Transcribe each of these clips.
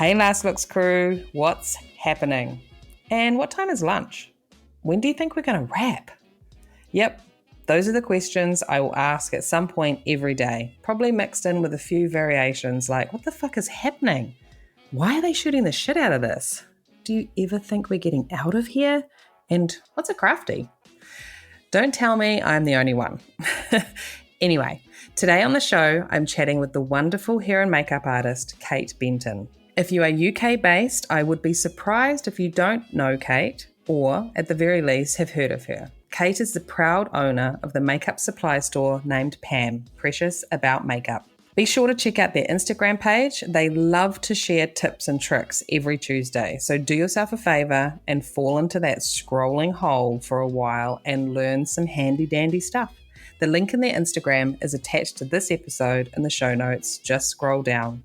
Hey Last Looks crew, what's happening? And what time is lunch? When do you think we're going to wrap? Yep, those are the questions I will ask at some point every day, probably mixed in with a few variations like, what the fuck is happening? Why are they shooting the shit out of this? Do you ever think we're getting out of here? And what's a crafty? Don't tell me I'm the only one. Anyway, today on the show, I'm chatting with the wonderful hair and makeup artist, Kate Benton. If you are UK based, I would be surprised if you don't know Kate, or at the very least have heard of her. Kate is the proud owner of the makeup supply store named P.A.M, Precious About Makeup. Be sure to check out their Instagram page. They love to share tips and tricks every Tuesday. So do yourself a favor and fall into that scrolling hole for a while and learn some handy dandy stuff. The link in their Instagram is attached to this episode in the show notes. Just scroll down.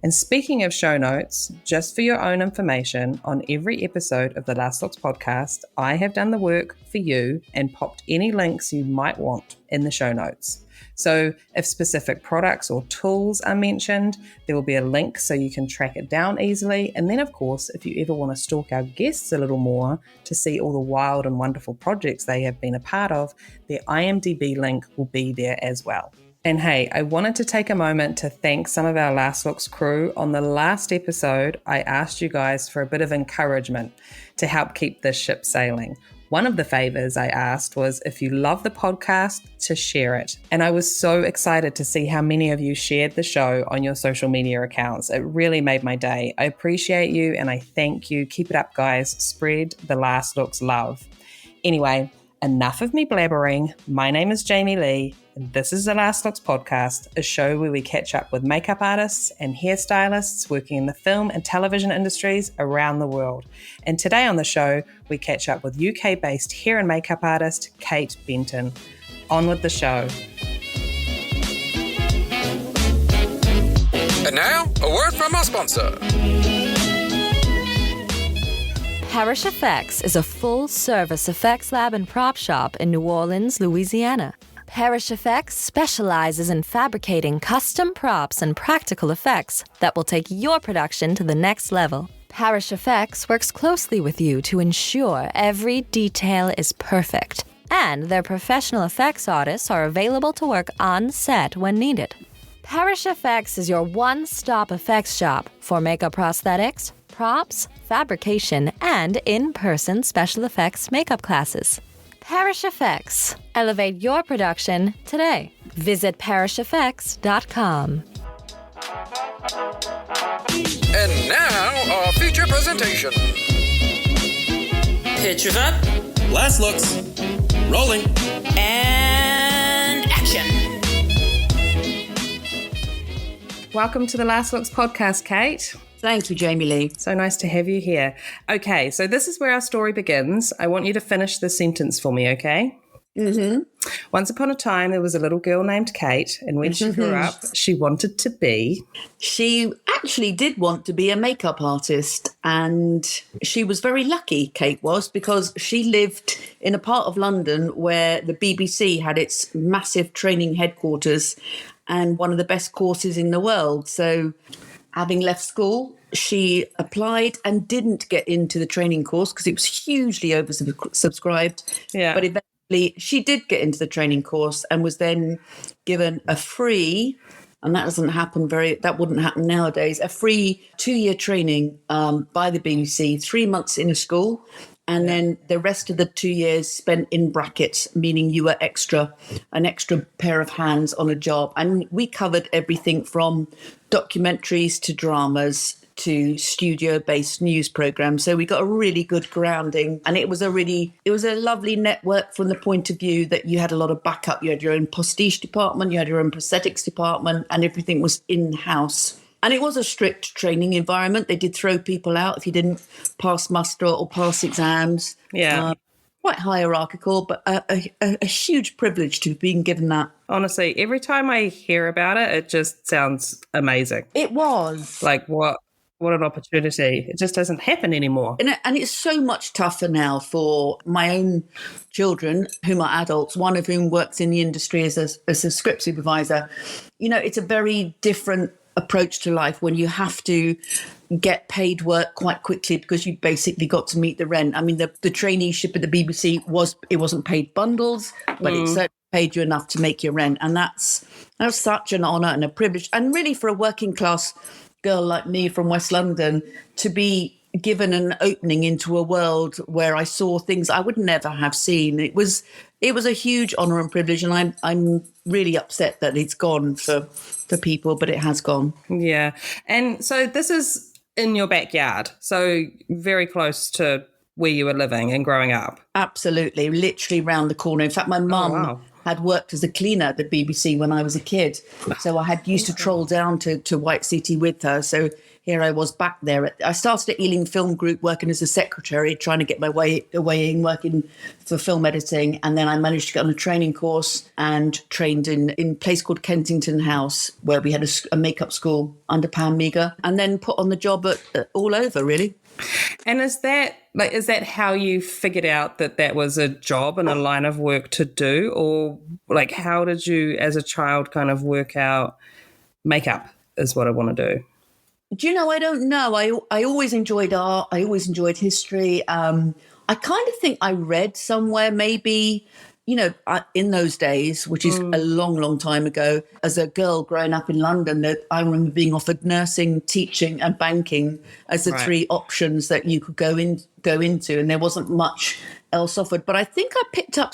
And speaking of show notes, just for your own information, on every episode of the Last Looks podcast, I have done the work for you and popped any links you might want in the show notes. So if specific products or tools are mentioned, there will be a link so you can track it down easily. And then, of course, if you ever want to stalk our guests a little more to see all the wild and wonderful projects they have been a part of, their IMDb link will be there as well. And hey, I wanted to take a moment to thank some of our Last Looks crew. On the last episode, I asked you guys for a bit of encouragement to help keep this ship sailing. One of the favors I asked was, if you love the podcast, to share it. And I was so excited to see how many of you shared the show on your social media accounts. It really made my day. I appreciate you and I thank you. Keep it up, guys. Spread the Last Looks love. Anyway, enough of me blabbering. My name is Jamie Lee, and this is the Last Looks podcast, a show where we catch up with makeup artists and hairstylists working in the film and television industries around the world. And today on the show, we catch up with UK-based hair and makeup artist Kate Benton. On with the show. And now, a word from our sponsor. Parish Effects is a full-service effects lab and prop shop in New Orleans, Louisiana. Parish Effects specializes in fabricating custom props and practical effects that will take your production to the next level. Parish Effects works closely with you to ensure every detail is perfect, and their professional effects artists are available to work on set when needed. Parish Effects is your one-stop effects shop for makeup prosthetics, props, fabrication, and in-person special effects makeup classes. Parish Effects. Elevate your production today. Visit parisheffects.com. And now, our feature presentation. Pictures up. Last looks. Rolling. And action. Welcome to the Last Looks podcast, Kate. Thank you, Jamie Lee. So nice to have you here. Okay, so this is where our story begins. I want you to finish the sentence for me, okay? Mm-hmm. Once upon a time, there was a little girl named Kate, and when she grew up, she wanted to be... She actually did want to be a makeup artist, and she was very lucky, Kate was, because she lived in a part of London where the BBC had its massive training headquarters and one of the best courses in the world. So having left school, she applied and didn't get into the training course because it was hugely oversubscribed. Yeah. But eventually she did get into the training course and was then given a free, and that wouldn't happen nowadays, a free 2-year training by the BBC, 3 months in a school. And then the rest of the 2 years spent in brackets, meaning you were an extra pair of hands on a job. And we covered everything from documentaries to dramas to studio-based news programs. So we got a really good grounding. And it was a lovely network from the point of view that you had a lot of backup. You had your own postiche department, you had your own prosthetics department, and everything was in-house. And it was a strict training environment. They did throw people out if you didn't pass muster or pass exams. Yeah. Quite hierarchical, but a huge privilege to have been given that. Honestly, every time I hear about it, it just sounds amazing. It was. Like, what an opportunity. It just doesn't happen anymore. And it's so much tougher now for my own children, whom are adults, one of whom works in the industry as a script supervisor. You know, it's a very different approach to life when you have to get paid work quite quickly because you basically got to meet the rent. I mean, the traineeship at the BBC wasn't paid bundles, but it certainly paid you enough to make your rent. And that was such an honour and a privilege. And really for a working class girl like me from West London to be given an opening into a world where I saw things I would never have seen. It was a huge honour and privilege, and I'm really upset that it's gone for people, but it has gone. Yeah. And so this is in your backyard, so very close to where you were living and growing up. Absolutely, literally round the corner. In fact, my mum had worked as a cleaner at the BBC when I was a kid, so I had used to troll down to White City with her. So here I was back there. I started at Ealing Film Group working as a secretary, trying to get my way in, working for film editing. And then I managed to get on a training course and trained in a place called Kensington House, where we had a makeup school under P.A.M. and then put on the job at all over, really. And is that how you figured out that was a job and a line of work to do? Or like, how did you as a child kind of work out makeup is what I want to do? Do you know, I don't know. I always enjoyed art. I always enjoyed history. I kind of think I read somewhere maybe, in those days, which is a long, long time ago, as a girl growing up in London, that I remember being offered nursing, teaching and banking as the three options that you could go into. And there wasn't much else offered. But I think I picked up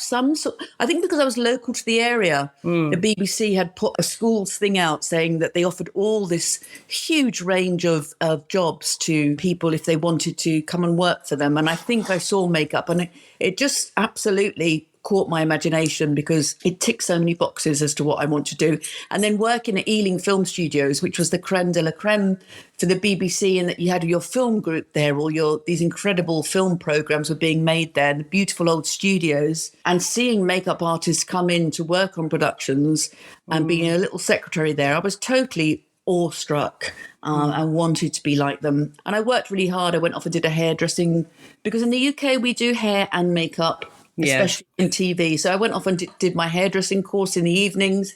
I think because I was local to the area, the BBC had put a schools thing out saying that they offered all this huge range of jobs to people if they wanted to come and work for them. And I think I saw makeup, and it just absolutely caught my imagination because it ticked so many boxes as to what I want to do. And then working at Ealing Film Studios, which was the creme de la creme for the BBC, and that you had your film group there, these incredible film programs were being made there, the beautiful old studios, and seeing makeup artists come in to work on productions and being a little secretary there, I was totally awestruck and wanted to be like them. And I worked really hard. I went off and did a hairdressing, because in the UK we do hair and makeup, especially in TV. So I went off and did my hairdressing course in the evenings,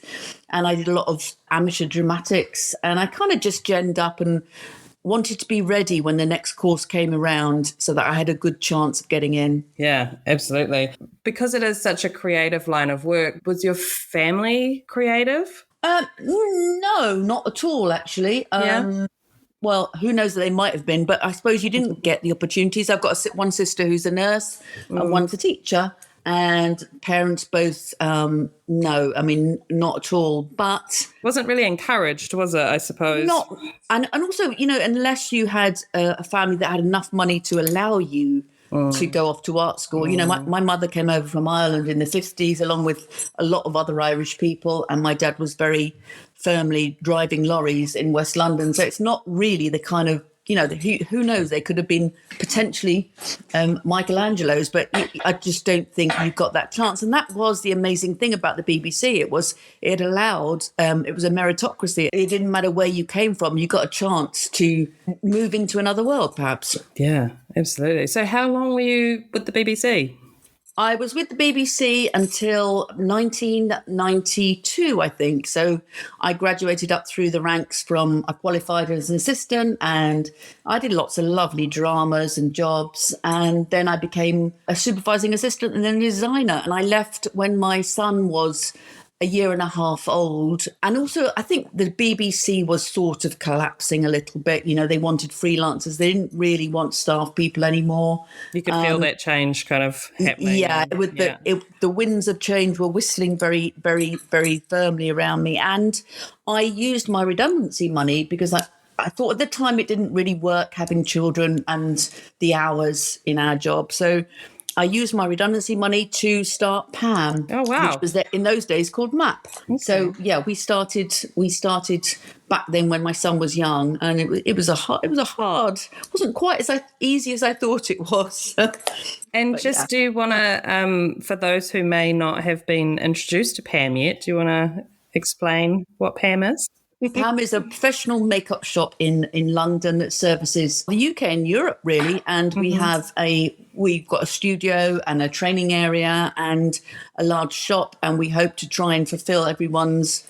and I did a lot of amateur dramatics, and I kind of just genned up and wanted to be ready when the next course came around so that I had a good chance of getting in. Yeah, absolutely. Because it is such a creative line of work, was your family creative? No, not at all, actually. Well, who knows, they might have been, but I suppose you didn't get the opportunities. I've got one sister who's a nurse and one's a teacher, and parents both, no, I mean, not at all. But wasn't really encouraged, was it, I suppose? Not, and also, unless you had a family that had enough money to allow you to go off to art school. My mother came over from Ireland in the 50s, along with a lot of other Irish people, and my dad was very firmly driving lorries in West London. So it's not really the kind of, who knows, they could have been potentially Michelangelo's, but I just don't think you got that chance. And that was the amazing thing about the BBC. It was a meritocracy. It didn't matter where you came from. You got a chance to move into another world, perhaps. Yeah, absolutely. So how long were you with the BBC? I was with the BBC until 1992, I think. So I graduated up through the ranks I qualified as an assistant, and I did lots of lovely dramas and jobs. And then I became a supervising assistant and then a designer. And I left when my son was a year and a half old. And also, I think the BBC was sort of collapsing a little bit. They wanted freelancers. They didn't really want staff people anymore. You could feel that change kind of happening. Yeah, the winds of change were whistling very, very, very firmly around me. And I used my redundancy money because I thought at the time it didn't really work having children and the hours in our job. So I used my redundancy money to start P.A.M. Oh, wow. Which was in those days called MAP. Okay. So yeah, we started back then when my son was young, and it was wasn't quite as easy as I thought it was. And do you want to, for those who may not have been introduced to P.A.M. yet, do you want to explain what P.A.M. is? P.A.M. is a professional makeup shop in London that services the UK and Europe, really. And we've got a studio and a training area and a large shop, and we hope to try and fulfill everyone's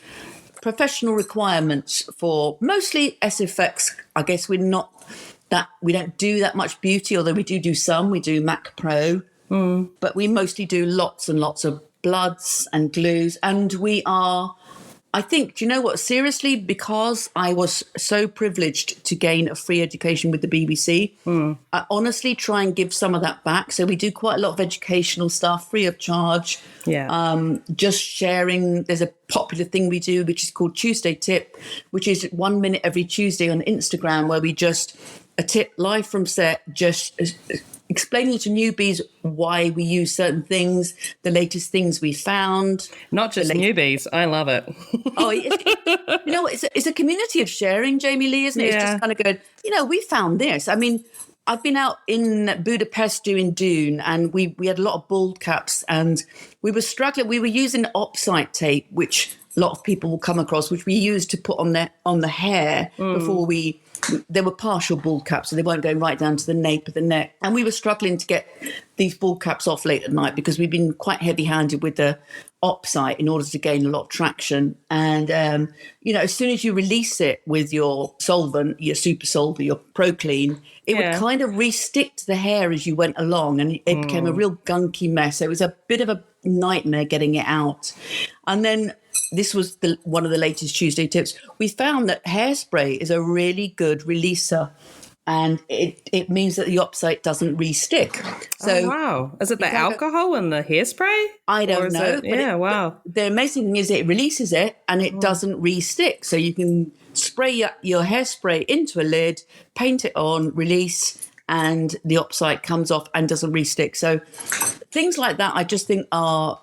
professional requirements for mostly SFX. I guess we don't do that much beauty, although we do some. We do Mac Pro, but we mostly do lots and lots of bloods and glues. And we are, I think, do you know what? Seriously, because I was so privileged to gain a free education with the BBC, I honestly try and give some of that back. So we do quite a lot of educational stuff free of charge. Yeah. Just sharing. There's a popular thing we do, which is called Tuesday Tip, which is 1 minute every Tuesday on Instagram, where we just a tip live from set, just explaining to newbies why we use certain things, the latest things we found. Not just newbies. I love it. Oh, you know, it's a community of sharing, Jamie Lee, isn't it? Yeah. It's just kind of going, we found this. I mean, I've been out in Budapest doing Dune, and we had a lot of bald caps, and we were struggling. We were using opsite tape, which a lot of people will come across, which we used to put on the hair before they were partial bald caps, so they weren't going right down to the nape of the neck. And we were struggling to get these bald caps off late at night because we've been quite heavy-handed with the opsite in order to gain a lot of traction. And, as soon as you release it with your solvent, your super solver, your Pro Clean, it would kind of re-stick to the hair as you went along, and it became a real gunky mess. So it was a bit of a nightmare getting it out. And then this was one of the latest Tuesday tips. We found that hairspray is a really good releaser, and it means that the opsite doesn't re-stick. So, wow. Is it the alcohol in the hairspray? I don't know. Wow. The amazing thing is it releases it and it doesn't re-stick. So you can spray your hairspray into a lid, paint it on, release, and the opsite comes off and doesn't re-stick. So things like that I just think are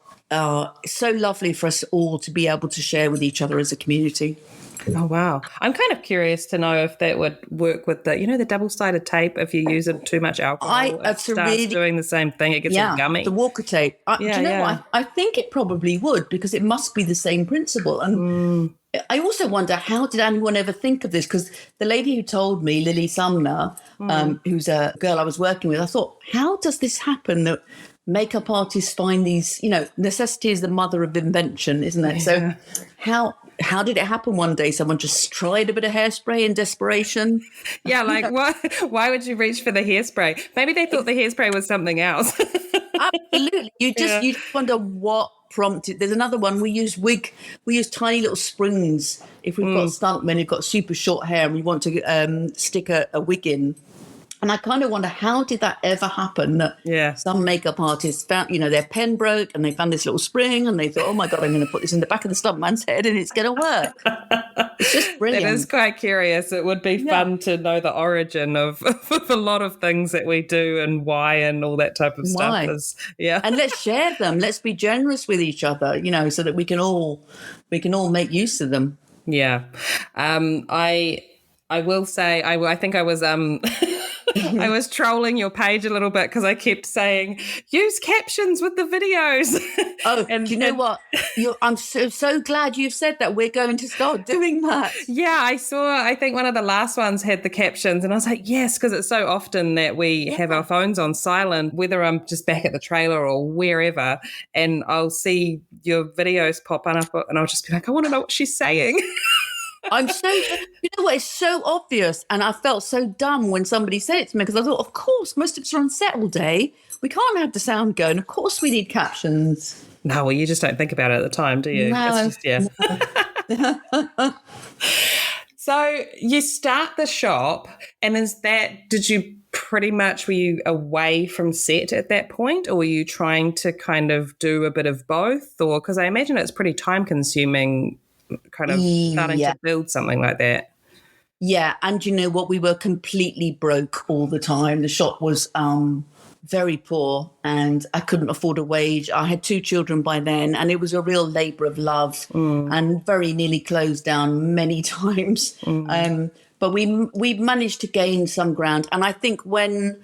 so lovely for us all to be able to share with each other as a community. Oh, wow. I'm kind of curious to know if that would work with the double-sided tape. If you use it too much alcohol, it starts doing the same thing. It gets all gummy. The Walker tape. Do you know what? I think it probably would, because it must be the same principle. And I also wonder, how did anyone ever think of this? Because the lady who told me, Lily Sumner, who's a girl I was working with, I thought, how does this happen that makeup artists find these, necessity is the mother of invention, isn't it? Yeah. So how did it happen one day? Someone just tried a bit of hairspray in desperation? Yeah, like why would you reach for the hairspray? Maybe they thought the hairspray was something else. Absolutely. You just wonder what prompted. There's another one. We use tiny little springs. If we've got stuntmen who've got super short hair and we want to stick a wig in. And I kind of wonder, how did that ever happen? That some makeup artists found, their pen broke and they found this little spring and they thought, oh my God, I'm going to put this in the back of the stuntman's head and it's going to work. It's just brilliant. It is quite curious. It would be fun to know the origin of a lot of things that we do and why and all that type of stuff. And let's share them. Let's be generous with each other, so that we can all make use of them. Yeah. I will say, I think I was I was trolling your page a little bit because I kept saying, use captions with the videos. Oh, and do you know what? I'm so glad you've said that. We're going to start doing that. Yeah, I think one of the last ones had the captions and I was like, yes, because it's so often that we have our phones on silent, whether I'm just back at the trailer or wherever, and I'll see your videos pop up and I'll just be like, I want to know what she's saying. You know what, it's so obvious. And I felt so dumb when somebody said it to me, because I thought, of course, most of us are on set all day. We can't have the sound going. Of course we need captions. No, well, you just don't think about it at the time, do you? No. It's just, So you start the shop, and did you pretty much, were you away from set at that point, or were you trying to kind of do a bit of both? Or, because I imagine it's pretty time consuming kind of starting to build something like that. Yeah, and you know what? We were completely broke all the time. The shop was very poor and I couldn't afford a wage. I had 2 children by then and it was a real labour of love and very nearly closed down many times. But we managed to gain some ground. And I think when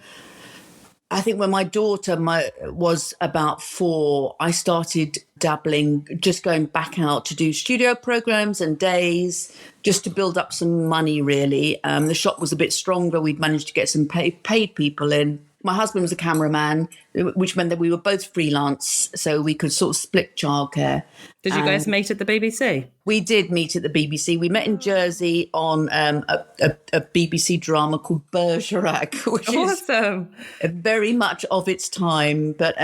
my daughter was about 4, I started dabbling, just going back out to do studio programs and days, just to build up some money, really. The shop was a bit stronger. We'd managed to get some paid people in. my husband was a cameraman, which meant that we were both freelance, so we could sort of split childcare. Did you guys meet at the BBC? We did meet at the BBC. We met in Jersey on a BBC drama called Bergerac, which Awesome. is very much of its time, but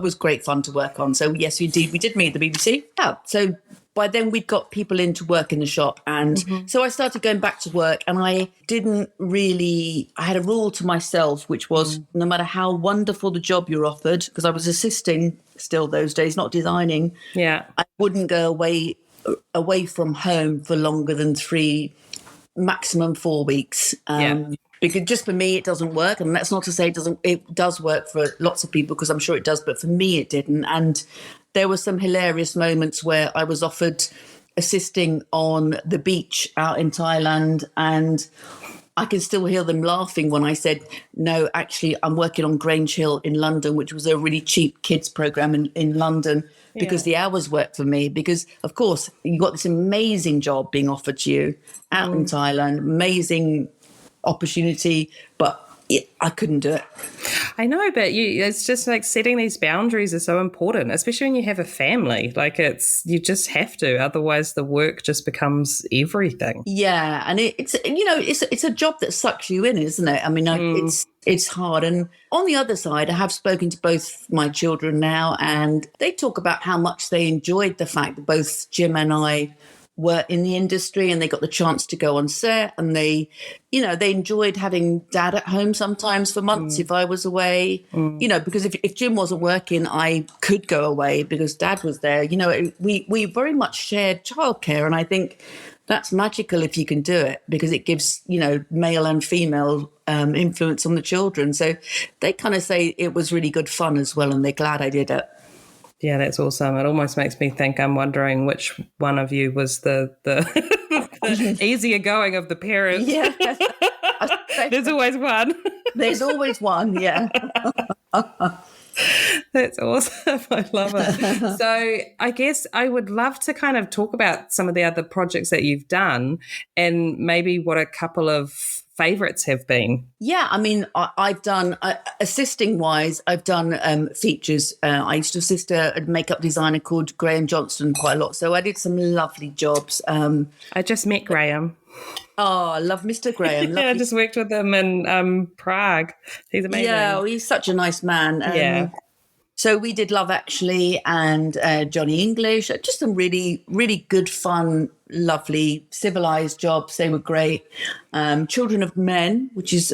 was great fun to work on. So yes, we did meet at the BBC. Yeah. So by then we'd got people in to work in the shop. And so I started going back to work, and I had a rule to myself, which was no matter how wonderful the job you're offered, because I was assisting still those days, not designing. Yeah. I wouldn't go away from home for longer than 3, maximum 4 weeks. Because just for me, it doesn't work. And that's not to say it does work for lots of people, because I'm sure it does. But for me, it didn't. And there were some hilarious moments where I was offered assisting on the beach out in Thailand, and I can still hear them laughing when I said, no, actually, I'm working on Grange Hill in London, which was a really cheap kids program in London, because the hours worked for me. Because, of course, you got this amazing job being offered to you out in Thailand, amazing opportunity, but I couldn't do it. I know, but it's just like setting these boundaries is so important, especially when you have a family. Like you just have to, otherwise the work just becomes everything. Yeah, and it's a job that sucks you in, isn't it? I mean, it's hard. And on the other side, I have spoken to both my children now, and they talk about how much they enjoyed the fact that both Jim and I were in the industry, and they got the chance to go on set, and they enjoyed having Dad at home sometimes for months if I was away, because if Jim wasn't working, I could go away because Dad was there. We very much shared childcare, and I think that's magical if you can do it, because it gives, male and female influence on the children. So they kind of say it was really good fun as well, and they're glad I did it. Yeah, that's awesome. It almost makes me think, I'm wondering which one of you was the easier going of the parents. Yeah. There's always one. There's always one, yeah. That's awesome. I love it. So I guess I would love to kind of talk about some of the other projects that you've done, and maybe what a couple of favourites have been. Yeah, I mean, I've done, assisting wise, I've done features. I used to assist a makeup designer called Graham Johnston quite a lot. So I did some lovely jobs. I just met Graham. Oh, I love Mr. Graham. Yeah, I just worked with him in Prague. He's amazing. Yeah, well, he's such a nice man. Yeah. So we did Love Actually and Johnny English, just some really, really good, fun, lovely, civilized jobs. They were great. Children of Men, which was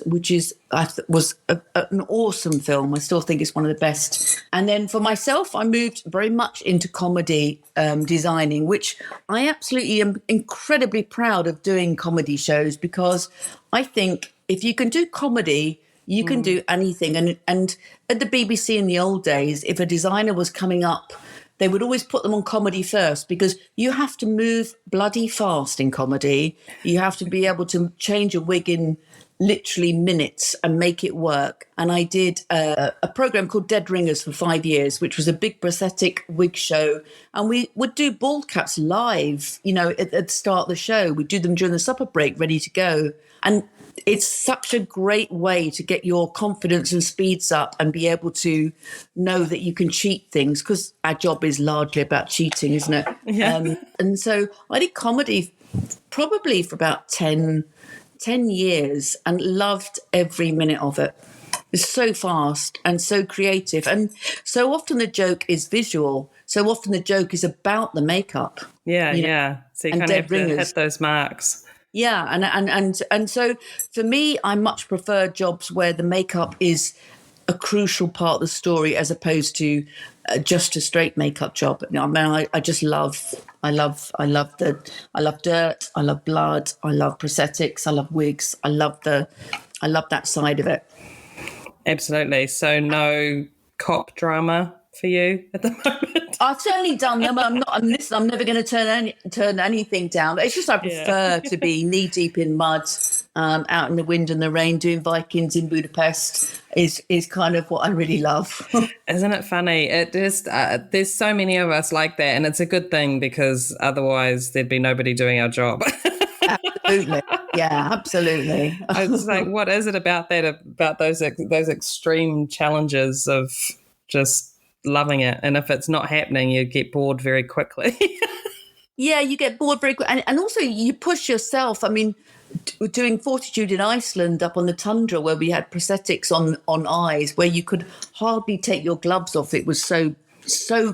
an awesome film. I still think it's one of the best. And then for myself, I moved very much into comedy designing, which I absolutely am incredibly proud of doing comedy shows, because I think if you can do comedy, you can do anything. And at the BBC in the old days, if a designer was coming up, they would always put them on comedy first, because you have to move bloody fast in comedy. You have to be able to change a wig in literally minutes and make it work. And I did a program called Dead Ringers for 5 years, which was a big prosthetic wig show. And we would do bald caps live, at the start of the show. We'd do them during the supper break, ready to go. And it's such a great way to get your confidence and speeds up and be able to know that you can cheat things, because our job is largely about cheating, isn't it? Yeah. And so I did comedy probably for about 10 years and loved every minute of it. It's so fast and so creative. And so often the joke is visual. So often the joke is about the makeup. Yeah, yeah. So you kind of have to hit those marks. Yeah, and so for me, I much prefer jobs where the makeup is a crucial part of the story, as opposed to just a straight makeup job. I mean, I just love dirt, I love blood, I love prosthetics, I love wigs, I love that side of it. Absolutely. So no cop drama for you at the moment? I've certainly done them. I'm never going to turn anything down. It's just I prefer to be knee deep in mud, out in the wind and the rain, doing Vikings in Budapest is kind of what I really love. Isn't it funny? It just there's so many of us like that, and it's a good thing, because otherwise there'd be nobody doing our job. Absolutely. Yeah, absolutely. It's like, what is it about those extreme challenges of just loving it? And if it's not happening, you get bored very quickly. Yeah, you get bored very quick. And also you push yourself. I mean, doing Fortitude in Iceland up on the tundra where we had prosthetics on eyes where you could hardly take your gloves off. It was so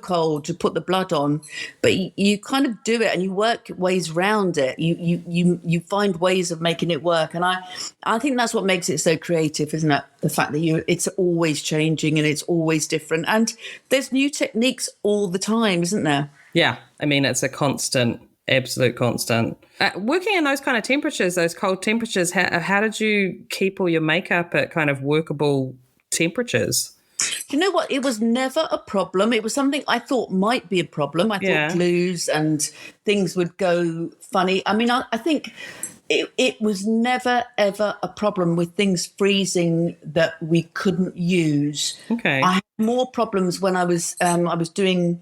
cold to put the blood on, but you kind of do it and you work ways around it. You find ways of making it work, and I think that's what makes it so creative, isn't it? The fact that it's always changing and it's always different, and there's new techniques all the time, isn't there? Yeah, I mean, it's a constant, absolute constant. Working in those kind of temperatures, those cold temperatures, how did you keep all your makeup at kind of workable temperatures? Do you know what? It was never a problem. It was something I thought might be a problem. I thought glues and things would go funny. I mean, I think it was never, ever a problem with things freezing that we couldn't use. Okay. I had more problems when I was doing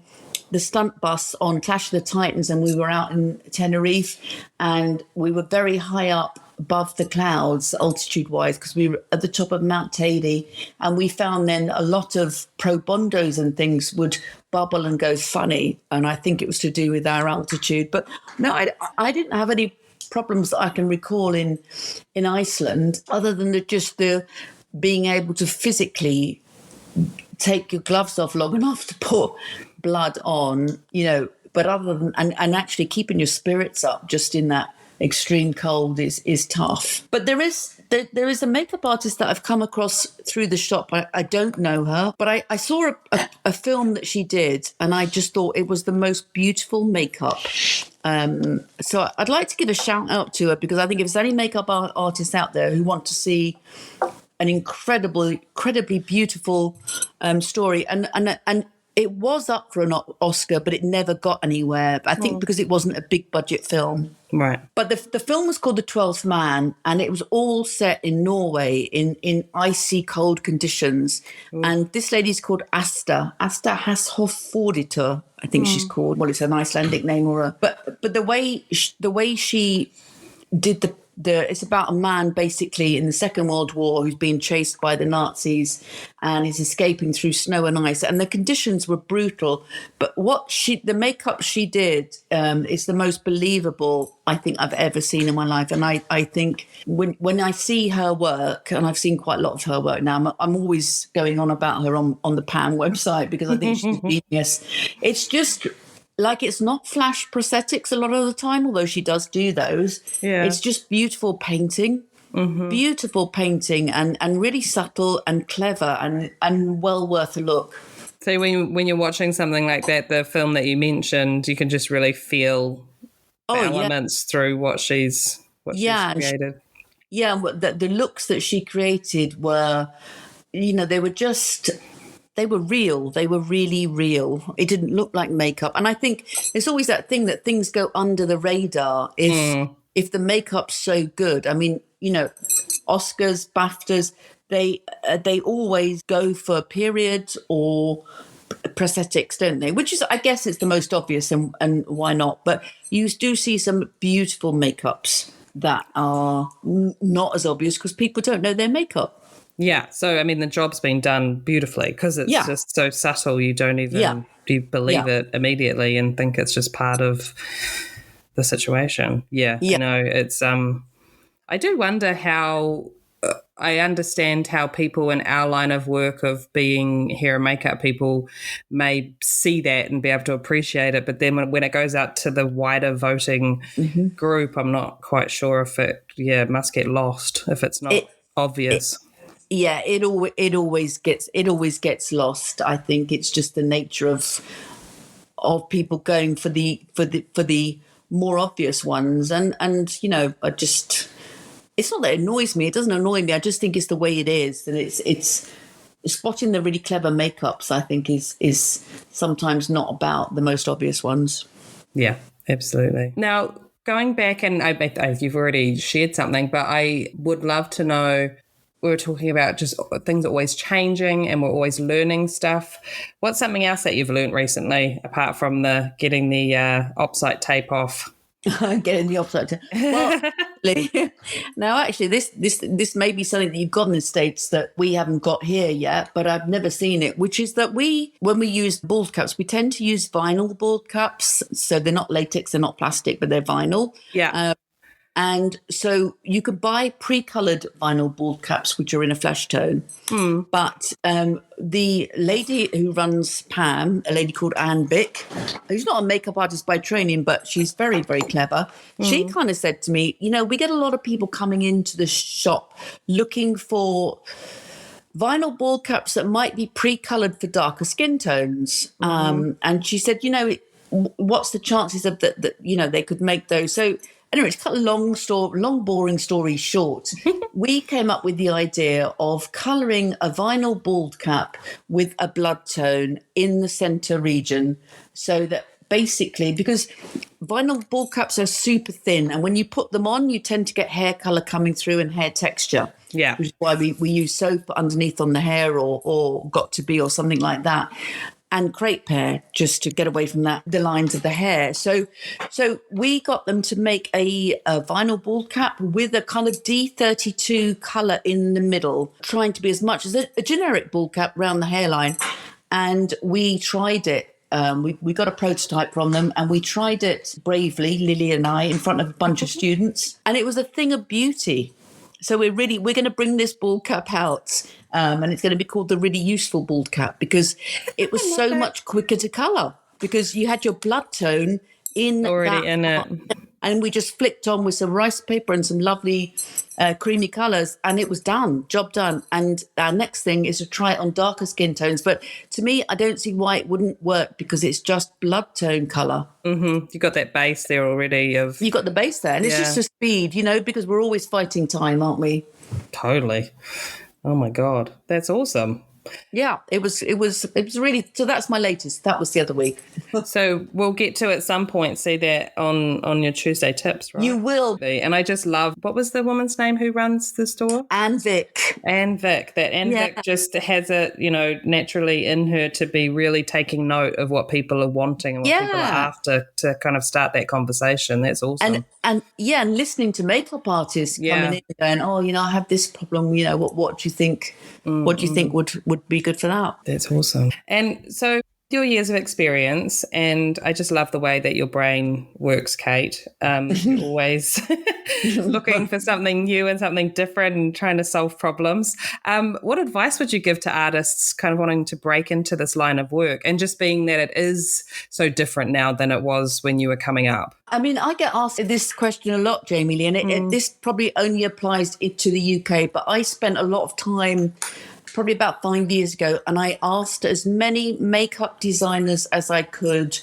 the stunt bus on Clash of the Titans, and we were out in Tenerife, and we were very high up above the clouds altitude-wise because we were at the top of Mount Teide, and we found then a lot of probondos and things would bubble and go funny, and I think it was to do with our altitude. But no, I didn't have any problems that I can recall in Iceland, other than the being able to physically take your gloves off long enough to put blood on, but other than and actually keeping your spirits up just in that extreme cold is tough. But there is a makeup artist that I've come across through the shop. I don't know her, but I saw a film that she did, and I just thought it was the most beautiful makeup. So I'd like to give a shout out to her, because I think if there's any makeup artists out there who want to see an incredibly beautiful story, and it was up for an Oscar, but it never got anywhere. I think because it wasn't a big budget film. Right. But the film was called The 12th Man, and it was all set in Norway in icy cold conditions. And this lady's called Asta Hasshoforditer, I think she's called. Well, it's an Icelandic name but the way she did it's about a man basically in the Second World War who's being chased by the Nazis and is escaping through snow and ice, and the conditions were brutal. But the makeup she did is the most believable I think I've ever seen in my life. And I think when I see her work, and I've seen quite a lot of her work now, I'm always going on about her on the P.A.M. website because I think she's a genius. It's just like, it's not flash prosthetics a lot of the time, although she does do those. Yeah. It's just beautiful painting, and really subtle and clever and well worth a look. So when you're watching something like that, the film that you mentioned, you can just really feel the elements through what she's created. The looks that she created were, they were real. They were really real. It didn't look like makeup. And I think there's always that thing that things go under the radar if the makeup's so good. I mean, Oscars, BAFTAs, they always go for period or prosthetics, don't they? Which is, I guess, it's the most obvious, and why not? But you do see some beautiful makeups that are not as obvious because people don't know their makeup. Yeah, so I mean the job's been done beautifully because it's just so subtle. You don't even you believe it immediately and think it's just part of the situation. It's I do wonder how I understand how people in our line of work of being hair and makeup people may see that and be able to appreciate it, but then when it goes out to the wider voting group, I'm not quite sure if it must get lost if it's not obvious. It always gets lost. I think it's just the nature of people going for the more obvious ones, and I just, it's not that it annoys me. It doesn't annoy me. I just think it's the way it is, and it's spotting the really clever makeups. I think is sometimes not about the most obvious ones. Yeah, absolutely. Now going back, and you've already shared something, but I would love to know. We were talking about just things are always changing and we're always learning stuff. What's something else that you've learned recently, apart from getting the opsite tape off? Getting the opsite tape. Well, Now, actually, this may be something that you've got in the States that we haven't got here yet, but I've never seen it, which is that when we use bald caps, we tend to use vinyl bald caps. So they're not latex, they're not plastic, but they're vinyl. Yeah. And so you could buy pre-colored vinyl bald caps, which are in a flesh tone. But the lady who runs P.A.M, a lady called Anne Vick, who's not a makeup artist by training, but she's very, very clever. She kind of said to me, we get a lot of people coming into the shop looking for vinyl bald caps that might be pre-colored for darker skin tones. And she said, what's the chances of that, they could make those? So anyway, to cut a long, boring story short, we came up with the idea of colouring a vinyl bald cap with a blood tone in the centre region, so that basically, because vinyl bald caps are super thin, and when you put them on, you tend to get hair colour coming through and hair texture. Yeah. Which is why we use soap underneath on the hair or got to be or something like that. And crepe hair, just to get away from the lines of the hair. So we got them to make a vinyl bald cap with a kind of D32 colour in the middle, trying to be as much as a generic bald cap around the hairline. And we tried it. We got a prototype from them, and we tried it bravely, Lily and I, in front of a bunch of students. And it was a thing of beauty. So we're going to bring this bald cap out, and it's going to be called the Really Useful Bald Cap, because it was so much quicker to colour, because you had your blood tone in Already in it. And we just flicked on with some rice paper and some lovely creamy colours, and it was done, job done. And our next thing is to try it on darker skin tones. But to me, I don't see why it wouldn't work, because it's just blood tone colour. You got that base there already of... You got the base there, and it's just a speed, because we're always fighting time, aren't we? Totally. Oh my God, that's awesome. Yeah, it was really, so that's my latest. That was the other week. So we'll get to at some point see that on your Tuesday tips, right? You will. And I just love, what was the woman's name who runs the store? Anne Vick. Anne Vick. That Anne Vick just has it, naturally in her to be really taking note of what people are wanting and what people are after, to kind of start that conversation. That's awesome. And listening to makeup artists coming in and going, I have this problem, what do you think? What do you think would be good for that? That's awesome. And so your years of experience, and I just love the way that your brain works, Kate. You're always looking for something new and something different and trying to solve problems. What advice would you give to artists kind of wanting to break into this line of work, and just being that it is so different now than it was when you were coming up? I mean, I get asked this question a lot, Jamie Lee, and this probably only applies to the UK, but I spent a lot of time probably about 5 years ago, and I asked as many makeup designers as I could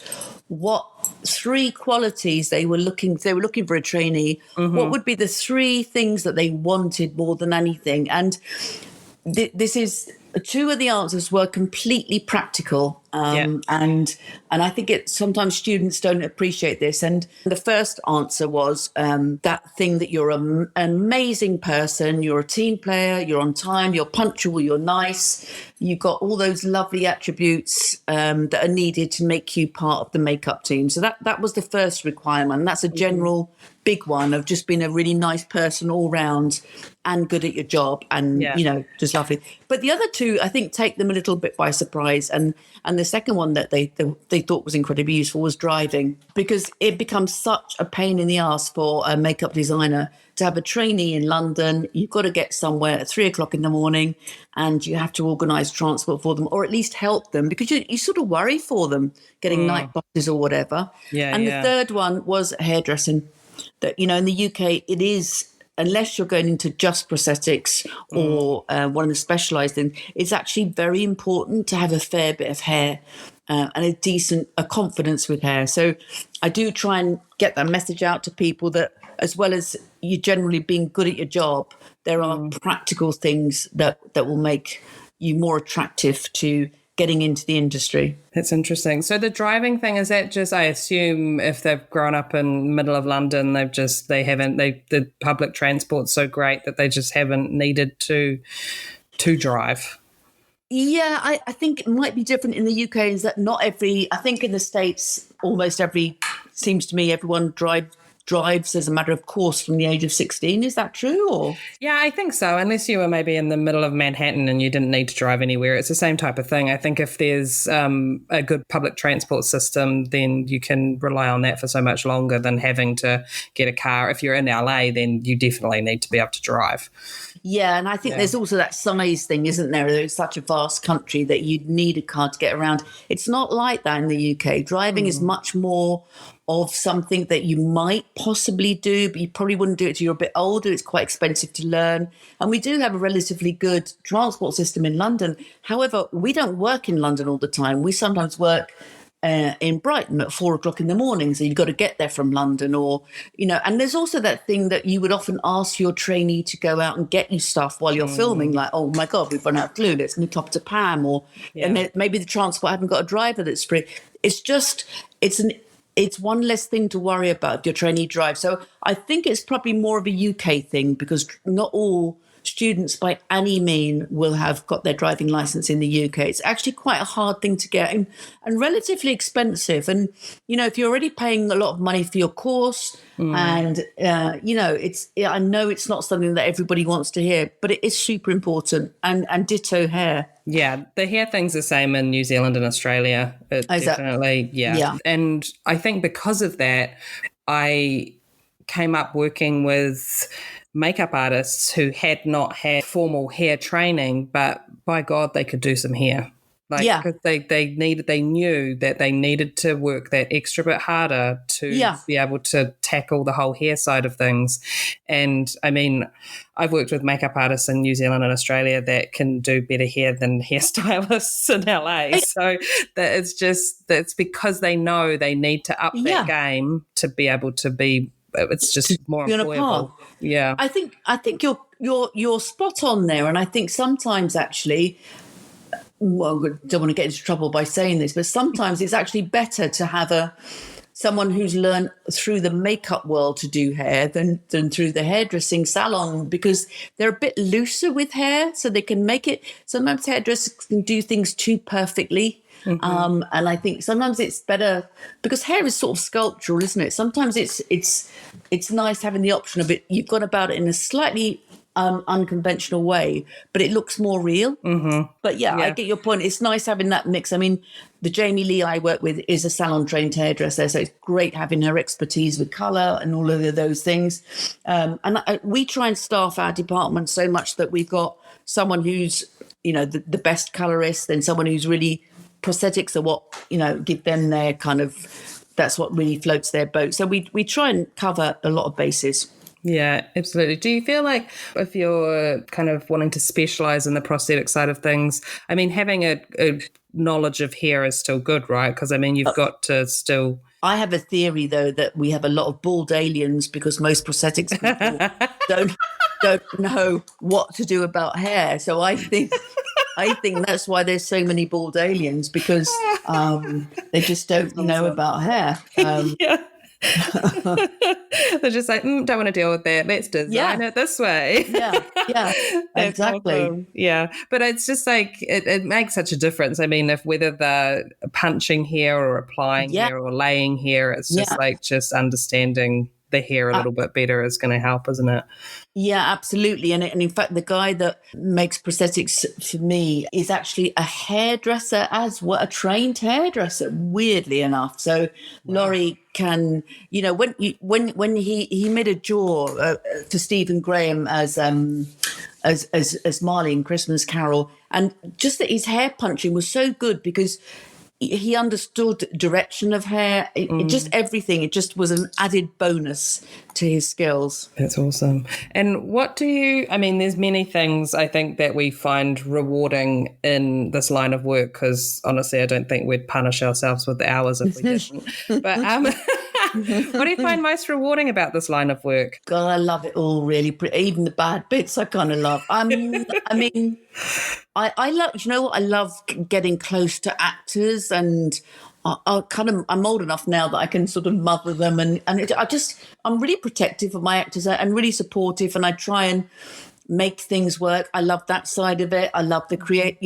what 3 qualities they were looking for a trainee. What would be the 3 things that they wanted more than anything? And this is 2 of the answers were completely practical. And I think sometimes students don't appreciate this. And the first answer was that thing that you're an amazing person, you're a team player, you're on time, you're punctual, you're nice, you've got all those lovely attributes that are needed to make you part of the makeup team. So that was the first requirement. That's a general big one of just being a really nice person all round and good at your job and, just lovely. But the other 2, I think, take them a little bit by surprise. And the second one that they thought was incredibly useful was driving, because it becomes such a pain in the ass for a makeup designer to have a trainee in London. You've got to get somewhere at 3:00 in the morning, and you have to organise transport for them, or at least help them, because you sort of worry for them getting night buses or whatever. The third one was hairdressing. That, in the UK, it is, unless you're going into just prosthetics or one of the specialised things, it's actually very important to have a fair bit of hair and a confidence with hair. So I do try and get that message out to people that, as well as you generally being good at your job, there are practical things that will make you more attractive to getting into the industry. That's interesting. So the driving thing, is that just, I assume if they've grown up in the middle of London, the public transport's so great that they just haven't needed to drive. Yeah, I think it might be different in the UK, is that I think in the States, almost seems to me everyone drives as a matter of course from the age of 16. Is that true? Or Yeah, I think so. Unless you were maybe in the middle of Manhattan and you didn't need to drive anywhere, it's the same type of thing. I think if there's a good public transport system, then you can rely on that for so much longer than having to get a car. If you're in LA, then you definitely need to be able to drive. yeah, and I think there's also that size thing, isn't there? It's such a vast country that you'd need a car to get around. It's not like that in the UK. Driving is much more of something that you might possibly do, but you probably wouldn't do it till you're a bit older. It's quite expensive to learn. And we do have a relatively good transport system in London. However, we don't work in London all the time. We sometimes work in Brighton at 4:00 in the morning. So you've got to get there from London or, and there's also that thing that you would often ask your trainee to go out and get you stuff while you're filming, like, oh my God, we've run out of glue. Let's nip up to P.A.M. And maybe the transport haven't got a driver that's free. It's just, it's one less thing to worry about if your trainee drives. So I think it's probably more of a UK thing because not all students by any mean will have got their driving license in the UK. It's actually quite a hard thing to get and relatively expensive. And, if you're already paying a lot of money for your course and, I know it's not something that everybody wants to hear, but it is super important and ditto hair. Yeah, the hair thing's the same in New Zealand and Australia. Definitely, yeah. And I think because of that, I came up working with makeup artists who had not had formal hair training, but by God, they could do some hair. Because they knew that they needed to work that extra bit harder to be able to tackle the whole hair side of things. And I mean, I've worked with makeup artists in New Zealand and Australia that can do better hair than hairstylists in LA. So that's because they know they need to up that game to be able to be. It's just more employable. Yeah, I think you're spot on there, and I think sometimes actually. Well, I don't want to get into trouble by saying this, but sometimes it's actually better to have someone who's learned through the makeup world to do hair than through the hairdressing salon because they're a bit looser with hair, so they can make it. Sometimes hairdressers can do things too perfectly. And I think sometimes it's better because hair is sort of sculptural, isn't it? Sometimes it's nice having the option of it. You've gone about it in a slightly unconventional way, but it looks more real. But I get your point. It's nice having that mix. I mean, the Jamie Lee I work with is a salon trained hairdresser, so it's great having her expertise with colour and all of those things. We try and staff our department so much that we've got someone who's the best colorist, then someone who's really prosthetics are what give them their kind of that's what really floats their boat. So we try and cover a lot of bases. Yeah, absolutely. Do you feel like if you're kind of wanting to specialize in the prosthetic side of things, I mean, having a knowledge of hair is still good, right? Because, I mean, you've got to still... I have a theory, though, that we have a lot of bald aliens because most prosthetics people don't know what to do about hair. So I think that's why there's so many bald aliens because they just don't know about hair. They're just like, don't want to deal with that. Let's design it this way. Yeah, exactly. Awesome. Yeah, but it's just like it makes such a difference. I mean, if whether they're punching hair or applying hair or laying hair, it's just like just understanding the hair a little bit better is going to help, isn't it? Yeah, absolutely. And in fact, the guy that makes prosthetics for me is actually a hairdresser a trained hairdresser, weirdly enough. So Laurie can, when he made a jaw for Stephen Graham as Marley in Christmas Carol, and just that his hair punching was so good because he understood direction of hair, it just everything. It just was an added bonus to his skills. That's awesome. And there's many things I think that we find rewarding in this line of work because honestly, I don't think we'd punish ourselves with the hours if we didn't. But what do you find most rewarding about this line of work? God, I love it all really. Even the bad bits I kind of love. I mean, I love, I love getting close to actors and I'm old enough now that I can sort of mother them and I'm really protective of my actors and really supportive and I try and make things work. I love that side of it. I love the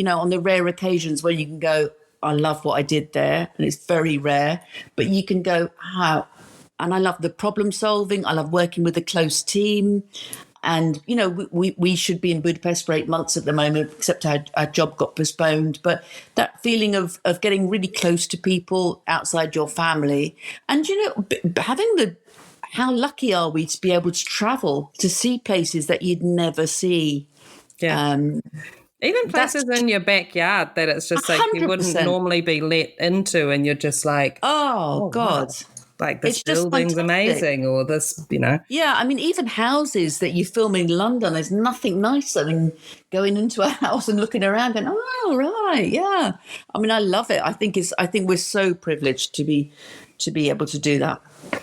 on the rare occasions where you can go, I love what I did there and it's very rare, but you can go, And I love the problem solving. I love working with a close team. And, you know, we should be in Budapest for 8 months at the moment, except our job got postponed. But that feeling of getting really close to people outside your family. And, you know, how lucky are we to be able to travel to see places that you'd never see? Yeah. Even places in your backyard that it's just like you wouldn't 100%. normally be let into, and you're just like, Oh, God. wow. Like this It's just building's fantastic. amazing, or this, you know. Yeah, I mean, even houses that you film in London, there's nothing nicer than going into a house and looking around and, oh, right, yeah. I mean, I love it. I think we're so privileged to be able to do that.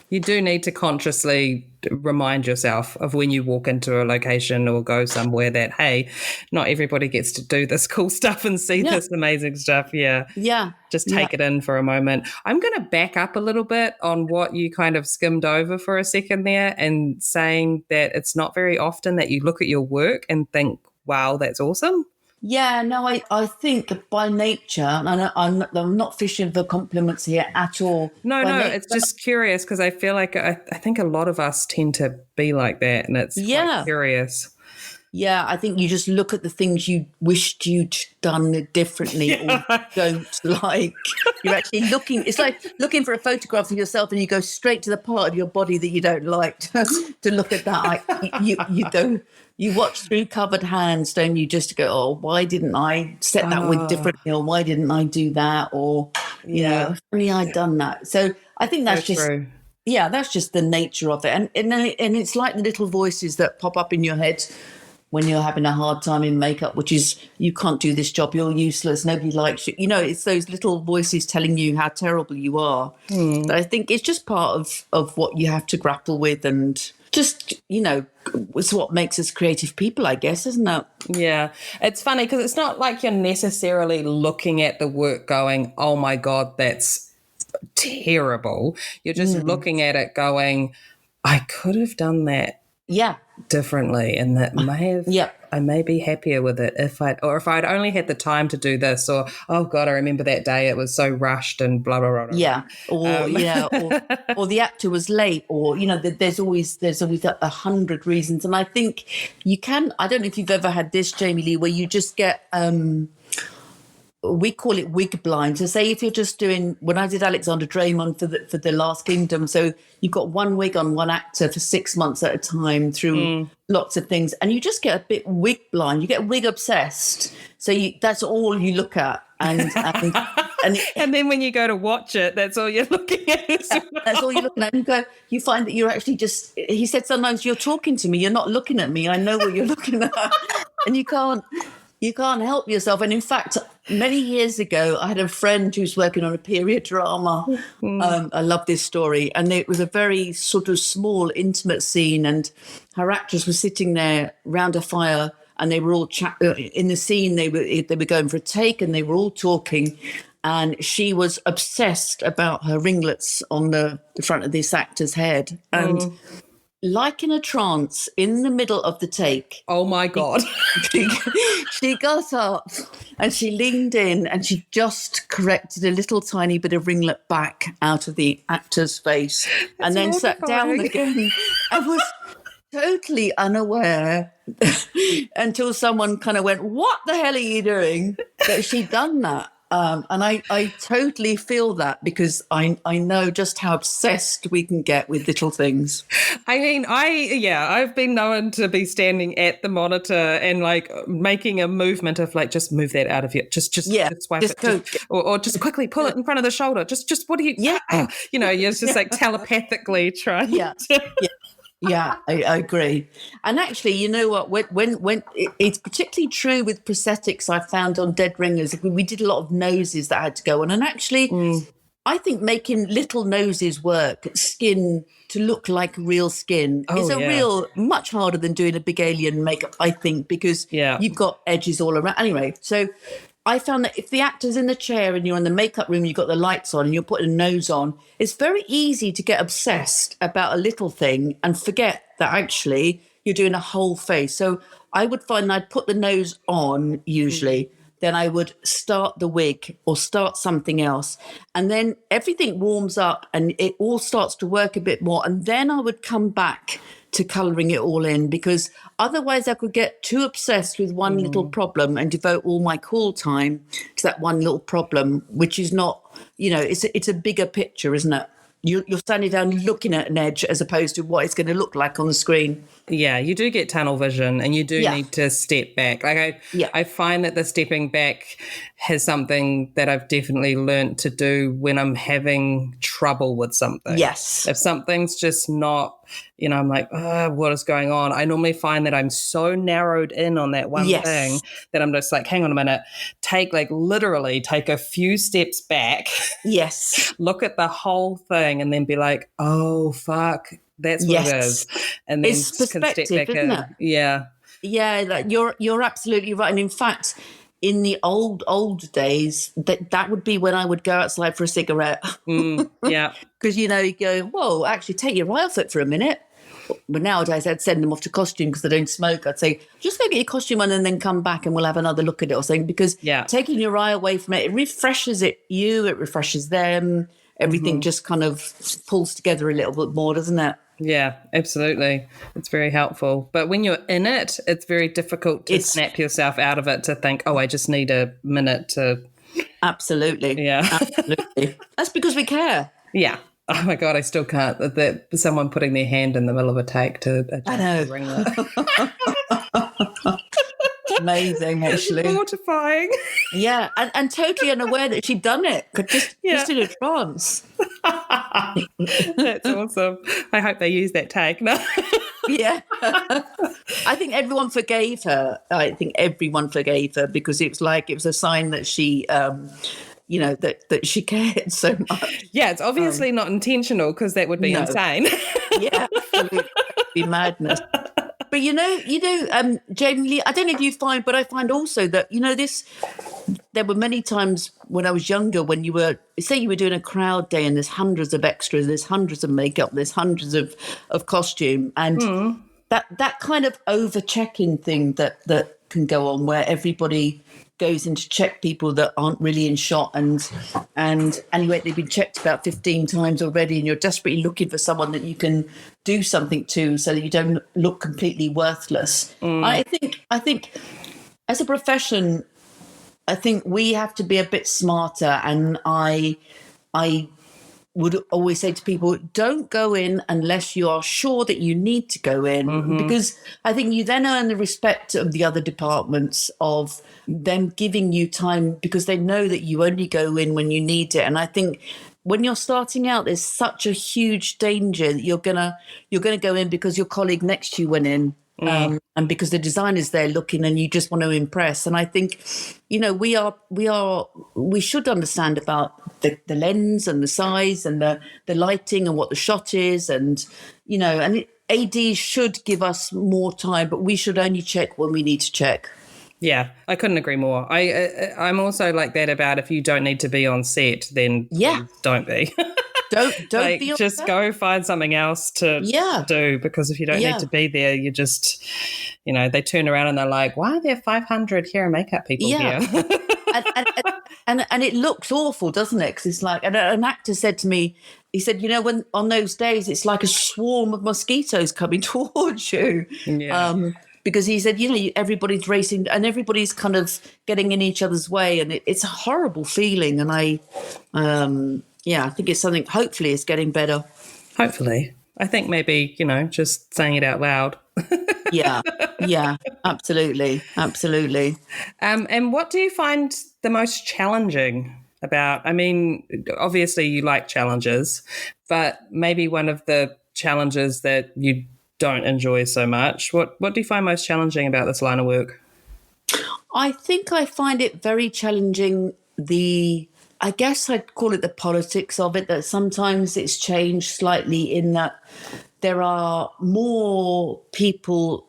You do need to consciously remind yourself of when you walk into a location or go somewhere that, hey, not everybody gets to do this cool stuff and see this amazing stuff. Yeah. Yeah. Just take it in for a moment. I'm going to back up a little bit on what you kind of skimmed over for a second there, and saying that it's not very often that you look at your work and think, wow, that's awesome. Yeah, no, I think by nature, and I'm not fishing for compliments here at all. No, it's just curious, because I feel like I think a lot of us tend to be like that, and it's quite curious. Yeah, I think you just look at the things you wished you'd done differently or don't like. You're actually looking, it's like looking for a photograph of yourself and you go straight to the part of your body that you don't like to look at that. You watch through covered hands, don't you, just to go, oh, why didn't I set that wig differently, or why didn't I do that, or, you know, if only I'd done that. So I think that's just true. Yeah, that's just the nature of it. And it's like the little voices that pop up in your head when you're having a hard time in makeup, which is, you can't do this job, you're useless, nobody likes you. You know, it's those little voices telling you how terrible you are. But I think it's just part of what you have to grapple with, and just, you know, it's what makes us creative people, I guess, isn't it? Yeah. It's funny because it's not like you're necessarily looking at the work going, oh my God, that's terrible. You're just looking at it going, I could have done that differently, and that may have I may be happier with it if I'd only had the time to do this, or oh God, I remember that day it was so rushed and blah blah blah. Or the actor was late, or, you know, there's always 100 reasons. And I think you can, I don't know if you've ever had this, Jamie Lee, where you just get we call it wig blind. So say if you're just doing, when I did Alexander Draymond for the Last Kingdom, so you've got one wig on one actor for 6 months at a time through lots of things, and you just get a bit wig blind. You get wig obsessed. So that's all you look at. And then when you go to watch it, that's all you're looking at. That's all you're looking at. And you find that you're actually just, he said, sometimes you're talking to me, you're not looking at me. I know what you're looking at. And you can't help yourself. And in fact, many years ago, I had a friend who was working on a period drama. I love this story. And it was a very sort of small, intimate scene. And her actors were sitting there round a fire, and they were all in the scene. They were going for a take, and they were all talking. And she was obsessed about her ringlets on the front of this actor's head. And like in a trance, in the middle of the take. Oh, my God. She got up and she leaned in and she just corrected a little tiny bit of ringlet back out of the actor's face. And then sat down again and was totally unaware until someone kind of went, what the hell are you doing? That she'd done that. And I totally feel that, because I know just how obsessed we can get with little things. I mean, I've been known to be standing at the monitor and like making a movement of like, just move that out of you. Just swipe it. Or just quickly pull it in front of the shoulder. Just what do you, you know, you're just like telepathically trying to. Yeah, I agree. And actually, you know what? When it's particularly true with prosthetics, I found on Dead Ringers, we did a lot of noses that had to go on. And actually, I think making little noses work, skin to look like real skin, is much harder than doing a big alien makeup, I think, because you've got edges all around. Anyway, so I found that if the actor's in the chair and you're in the makeup room, you've got the lights on and you're putting a nose on, it's very easy to get obsessed about a little thing and forget that actually you're doing a whole face. So I would find I'd put the nose on usually, then I would start the wig or start something else. And then everything warms up and it all starts to work a bit more. And then I would come back to colouring it all in, because otherwise I could get too obsessed with one little problem and devote all my cool time to that one little problem, which is not, it's a bigger picture, isn't it? You're standing down looking at an edge as opposed to what it's going to look like on the screen. Yeah, you do get tunnel vision and you do need to step back. Like I find that the stepping back has something that I've definitely learned to do when I'm having trouble with something. Yes. If something's just not, I'm like, oh, what is going on? I normally find that I'm so narrowed in on that one thing that I'm just like, hang on a minute, literally take a few steps back. Yes. Look at the whole thing and then be like, oh, fuck. That's what it is. And then it's perspective, isn't it? Yeah. Yeah, like you're absolutely right. And in fact, in the old days, that would be when I would go outside for a cigarette. Yeah. Because, you go, whoa, actually take your eye off it for a minute. But nowadays I'd send them off to costume because they don't smoke. I'd say, just go get your costume on and then come back and we'll have another look at it or something. Because taking your eye away from it, it refreshes it refreshes them. Everything just kind of pulls together a little bit more, doesn't it? Yeah, absolutely. It's very helpful. But when you're in it, it's very difficult to snap yourself out of it, to think, oh, I just need a minute to... Absolutely. Yeah. Absolutely. That's because we care. Yeah. Oh, my God, I still can't. Someone putting their hand in the middle of a take to adjust the ringlet. Amazing, actually. Mortifying. Yeah, and totally unaware that she'd done it. Just in a trance. That's awesome. I hope they use that take. No. Yeah. I think everyone forgave her. Because it was a sign that she that she cared so much. Yeah, it's obviously not intentional, because that would be insane. Yeah, absolutely. It'd be madness. But Jamie Lee, I don't know if you find, but I find also that, there were many times when I was younger when you were doing a crowd day and there's hundreds of extras, there's hundreds of makeup, there's hundreds of costume, and that kind of over-checking thing that can go on, where everybody goes in to check people that aren't really in shot, and anyway, they've been checked about 15 times already, and you're desperately looking for someone that you can do something to so that you don't look completely worthless. I think as a profession, I think we have to be a bit smarter, and I would always say to people, don't go in unless you are sure that you need to go in, because I think you then earn the respect of the other departments, of them giving you time, because they know that you only go in when you need it. And I think when you're starting out, there's such a huge danger that you're gonna go in because your colleague next to you went in. And because the designer's there looking and you just want to impress. And I think, we should understand about the lens and the size and the lighting and what the shot is. And, and ADs should give us more time, but we should only check when we need to check. Yeah, I couldn't agree more. I'm also like that about, if you don't need to be on set, then please don't be. Don't be on just set. Go find something else to do, because if you don't need to be there, you just, they turn around and they're like, why are there 500 hair and makeup people here? and it looks awful, doesn't it? Because it's like, and an actor said to me, he said, when on those days, it's like a swarm of mosquitoes coming towards you. Yeah. Because he said, everybody's racing and everybody's kind of getting in each other's way, and it's a horrible feeling. And I think it's something, hopefully it's getting better. Hopefully. I think maybe, just saying it out loud. Yeah, absolutely. And what do you find the most challenging about, obviously you like challenges, but maybe one of the challenges that you don't enjoy so much. What do you find most challenging about this line of work? I think I find it very challenging, I guess I'd call it the politics of it, that sometimes it's changed slightly in that there are more people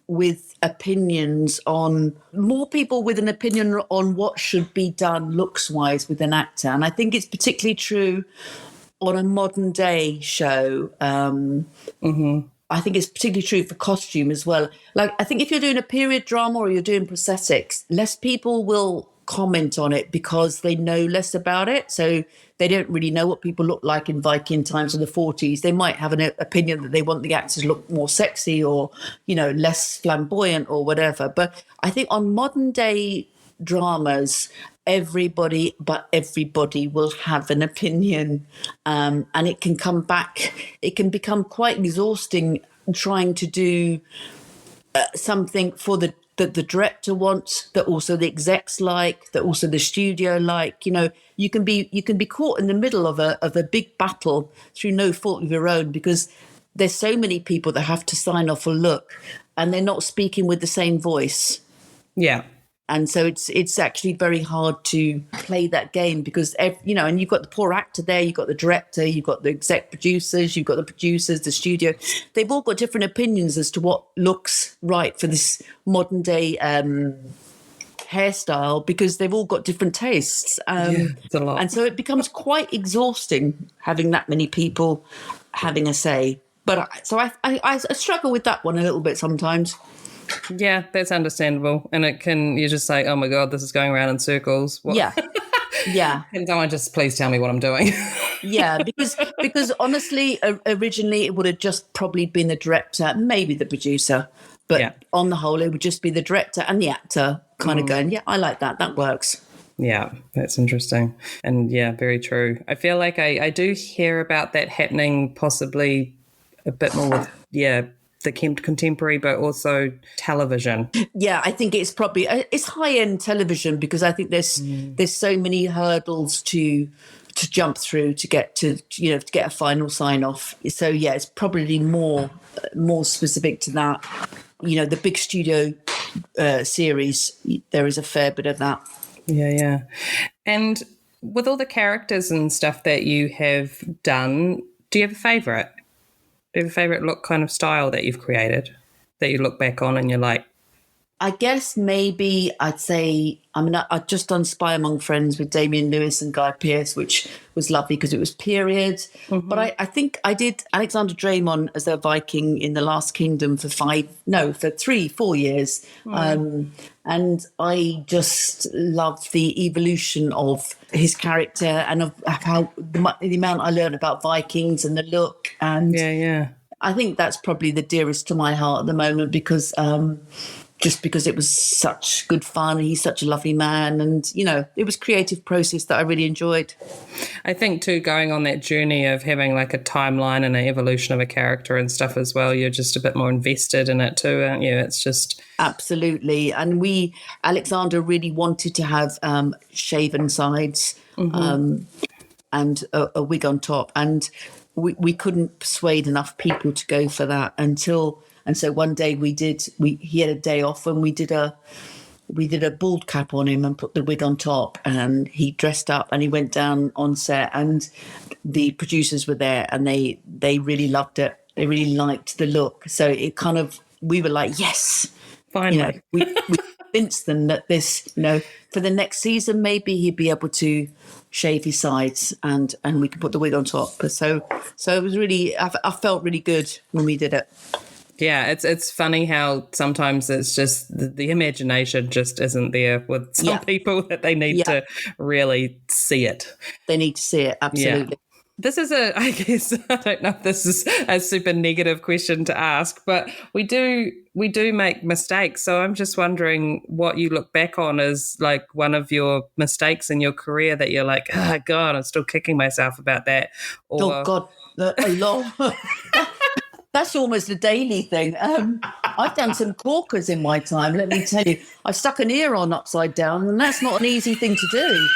with an opinion on what should be done looks-wise with an actor. And I think it's particularly true on a modern day show. I think it's particularly true for costume as well. Like, I think if you're doing a period drama or you're doing prosthetics, less people will comment on it because they know less about it. So they don't really know what people look like in Viking times in the 40s. They might have an opinion that they want the actors to look more sexy or, less flamboyant or whatever. But I think on modern day dramas, everybody will have an opinion, and it can become quite exhausting trying to do something that the director wants, that also the execs like, that also the studio like. You can be caught in the middle of a big battle through no fault of your own, because there's so many people that have to sign off a look, and they're not speaking with the same voice. Yeah. And so it's actually very hard to play that game because, and you've got the poor actor there, you've got the director, you've got the exec producers, you've got the producers, the studio. They've all got different opinions as to what looks right for this modern day hairstyle, because they've all got different tastes. It's a lot. And so it becomes quite exhausting having that many people having a say. But I struggle with that one a little bit sometimes. Yeah, that's understandable. And you're just like, oh my God, this is going around in circles. What? Yeah. Yeah. Can someone just please tell me what I'm doing? Yeah, because honestly, originally it would have just probably been the director, maybe the producer. But on the whole, it would just be the director and the actor kind of going, yeah, I like that. That works. Yeah, that's interesting. And yeah, very true. I feel like I do hear about that happening possibly a bit more with, the contemporary, but also television. Yeah, I think it's probably it's high-end television, because I think there's so many hurdles to jump through to get to get a final sign off. So yeah, it's probably more specific to that. The big studio series, there is a fair bit of that. Yeah. And with all the characters and stuff that you have done, do you have a favourite? Do you have a favourite look, kind of style that you've created that you look back on and you're like? I guess maybe I'd say, I've just done Spy Among Friends with Damian Lewis and Guy Pearce, which was lovely because it was period. Mm-hmm. But I think I did Alexander Draymond as a Viking in The Last Kingdom for 3-4 years. Mm. And I just love the evolution of his character and of how the amount I learned about Vikings and the look. And I think that's probably the dearest to my heart at the moment, because just because it was such good fun. He's such a lovely man. And, it was a creative process that I really enjoyed. I think, too, going on that journey of having like a timeline and an evolution of a character and stuff as well, you're just a bit more invested in it too, aren't you? It's just... Absolutely. And Alexander really wanted to have shaven sides and a wig on top. And we couldn't persuade enough people to go for that until... And so one day he had a day off and we did a bald cap on him and put the wig on top, and he dressed up and he went down on set, and the producers were there and they really loved it. They really liked the look. So it kind of, we were like, yes, finally. We convinced them that this, for the next season, maybe he'd be able to shave his sides and we could put the wig on top. So it was really, I felt really good when we did it. Yeah, it's funny how sometimes it's just the imagination just isn't there with some people, that they need to really see it. They need to see it, absolutely. Yeah. This is I don't know if this is a super negative question to ask, but we do make mistakes. So I'm just wondering what you look back on as like one of your mistakes in your career that you're like, oh God, I'm still kicking myself about that. Or, oh God, a lot. That's almost a daily thing. I've done some corkers in my time, let me tell you. I stuck an ear on upside down, and that's not an easy thing to do.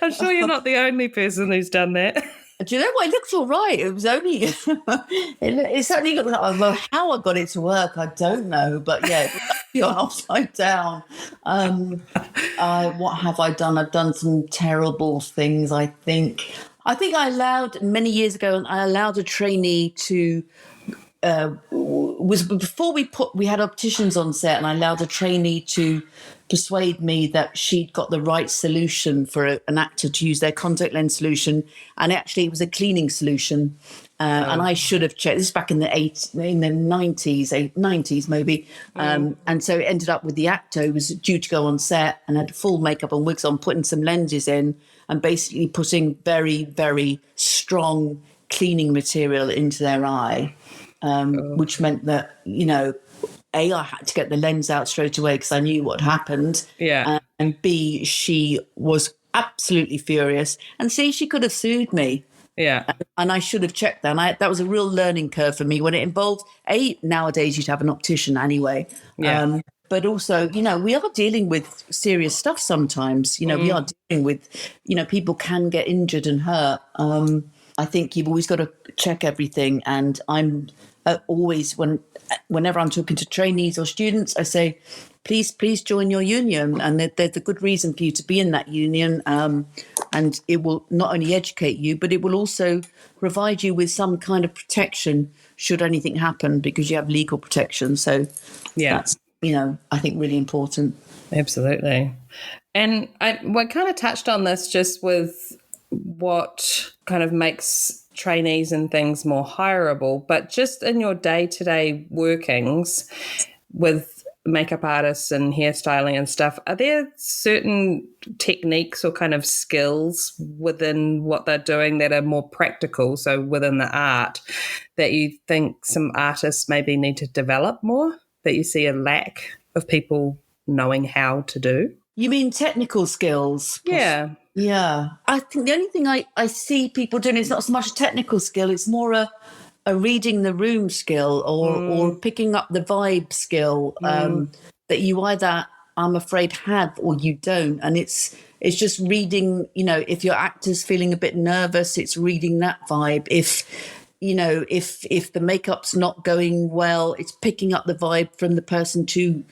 I'm sure you're not the only person who's done that. Do you know what? It looks all right. It was only... it certainly looked like... Well, how I got it to work, I don't know. But yeah, you're upside down. What have I done? I've done some terrible things, I think. I allowed, many years ago, I allowed a trainee to was before we had opticians on set, and I allowed a trainee to persuade me that she'd got the right solution for an actor to use their contact lens solution, and actually it was a cleaning solution. And I should have checked this back in the 90s maybe. And so it ended up with the actor who was due to go on set and had full makeup and wigs on, putting some lenses in and basically putting very, very strong cleaning material into their eye, which meant that, A, I had to get the lens out straight away because I knew what happened. Yeah. And B, she was absolutely furious. And C, she could have sued me. Yeah. And I should have checked that. And that was a real learning curve for me when it involved, nowadays you'd have an optician anyway. Yeah. But also, we are dealing with serious stuff sometimes. We are dealing with, people can get injured and hurt. I think you've always got to check everything. And I'm always, whenever I'm talking to trainees or students, I say, please join your union. And there's a good reason for you to be in that union. And it will not only educate you, but it will also provide you with some kind of protection should anything happen, because you have legal protection. So that's, I think really important. Absolutely. And we kind of touched on this just with what kind of makes trainees and things more hireable, but just in your day-to-day workings with makeup artists and hairstyling and stuff, are there certain techniques or kind of skills within what they're doing that are more practical, so within the art, that you think some artists maybe need to develop more, that you see a lack of people knowing how to do? You mean technical skills? Yeah. Yeah. I think the only thing I see people doing is not so much a technical skill, it's more a reading the room skill or picking up the vibe skill that you either, I'm afraid, have or you don't. And it's just reading, if your actor's feeling a bit nervous, it's reading that vibe. If the makeup's not going well, it's picking up the vibe from the person two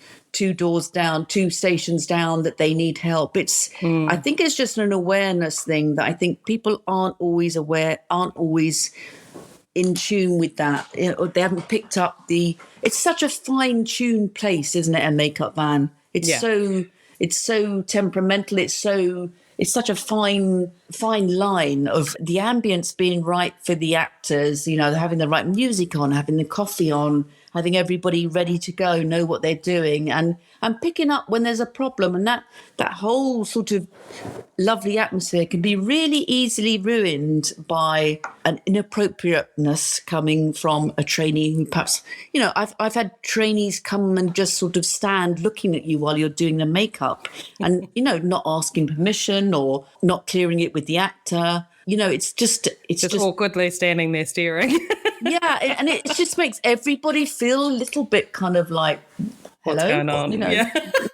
stations down that they need help. I think it's just an awareness thing that I think people aren't always aware, aren't always in tune with that. Or they haven't picked up it's such a fine-tuned place, isn't it, a makeup van? It's so temperamental, it's such a fine line of the ambience being right for the actors, having the right music on, having the coffee on, having everybody ready to go, know what they're doing, and picking up when there's a problem. And that whole sort of lovely atmosphere can be really easily ruined by an inappropriateness coming from a trainee who perhaps, I've had trainees come and just sort of stand looking at you while you're doing the makeup and, not asking permission or not clearing it with the actor. It's just awkwardly standing there staring. Yeah, and it just makes everybody feel a little bit kind of like, hello, what's going on?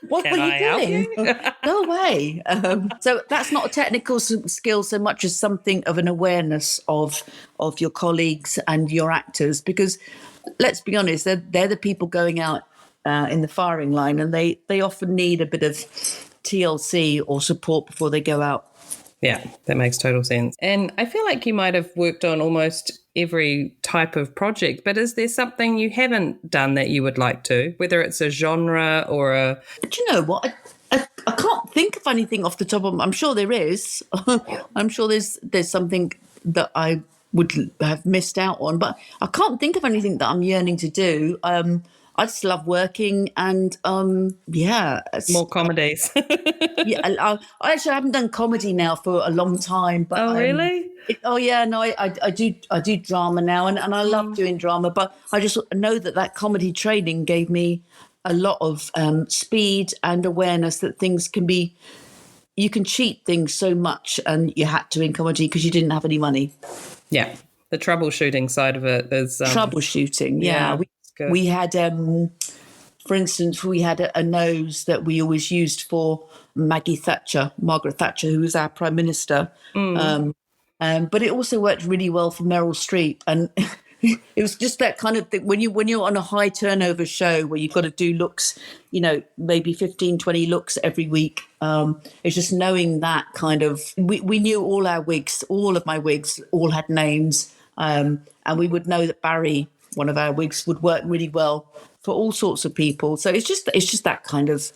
What were you doing? Go away. So that's not a technical skill so much as something of an awareness of your colleagues and your actors, because let's be honest, they're the people going out in the firing line, and they often need a bit of TLC or support before they go out. Yeah, that makes total sense. And I feel like you might have worked on almost every type of project, but is there something you haven't done that you would like to, whether it's a genre or a... Do you know what? I can't think of anything off the top of... I'm sure there is. I'm sure there's something that I would have missed out on, but I can't think of anything that I'm yearning to do. I just love working and, more comedies. I actually haven't done comedy now for a long time. But, oh, really? I do drama now and I love doing drama, but I just know that comedy training gave me a lot of speed and awareness that things can be, you can cheat things so much, and you had to in comedy because you didn't have any money. Yeah. The troubleshooting side of it is... troubleshooting, yeah. We had, for instance, we had a nose that we always used for Margaret Thatcher, who was our Prime Minister. But it also worked really well for Meryl Streep. And it was just that kind of thing. When you're on a high turnover show where you've got to do looks, maybe 15, 20 looks every week. It's just knowing that kind of, we knew all our wigs, all of my wigs all had names. And we would know that Barry one of our wigs would work really well for all sorts of people. So it's just that kind of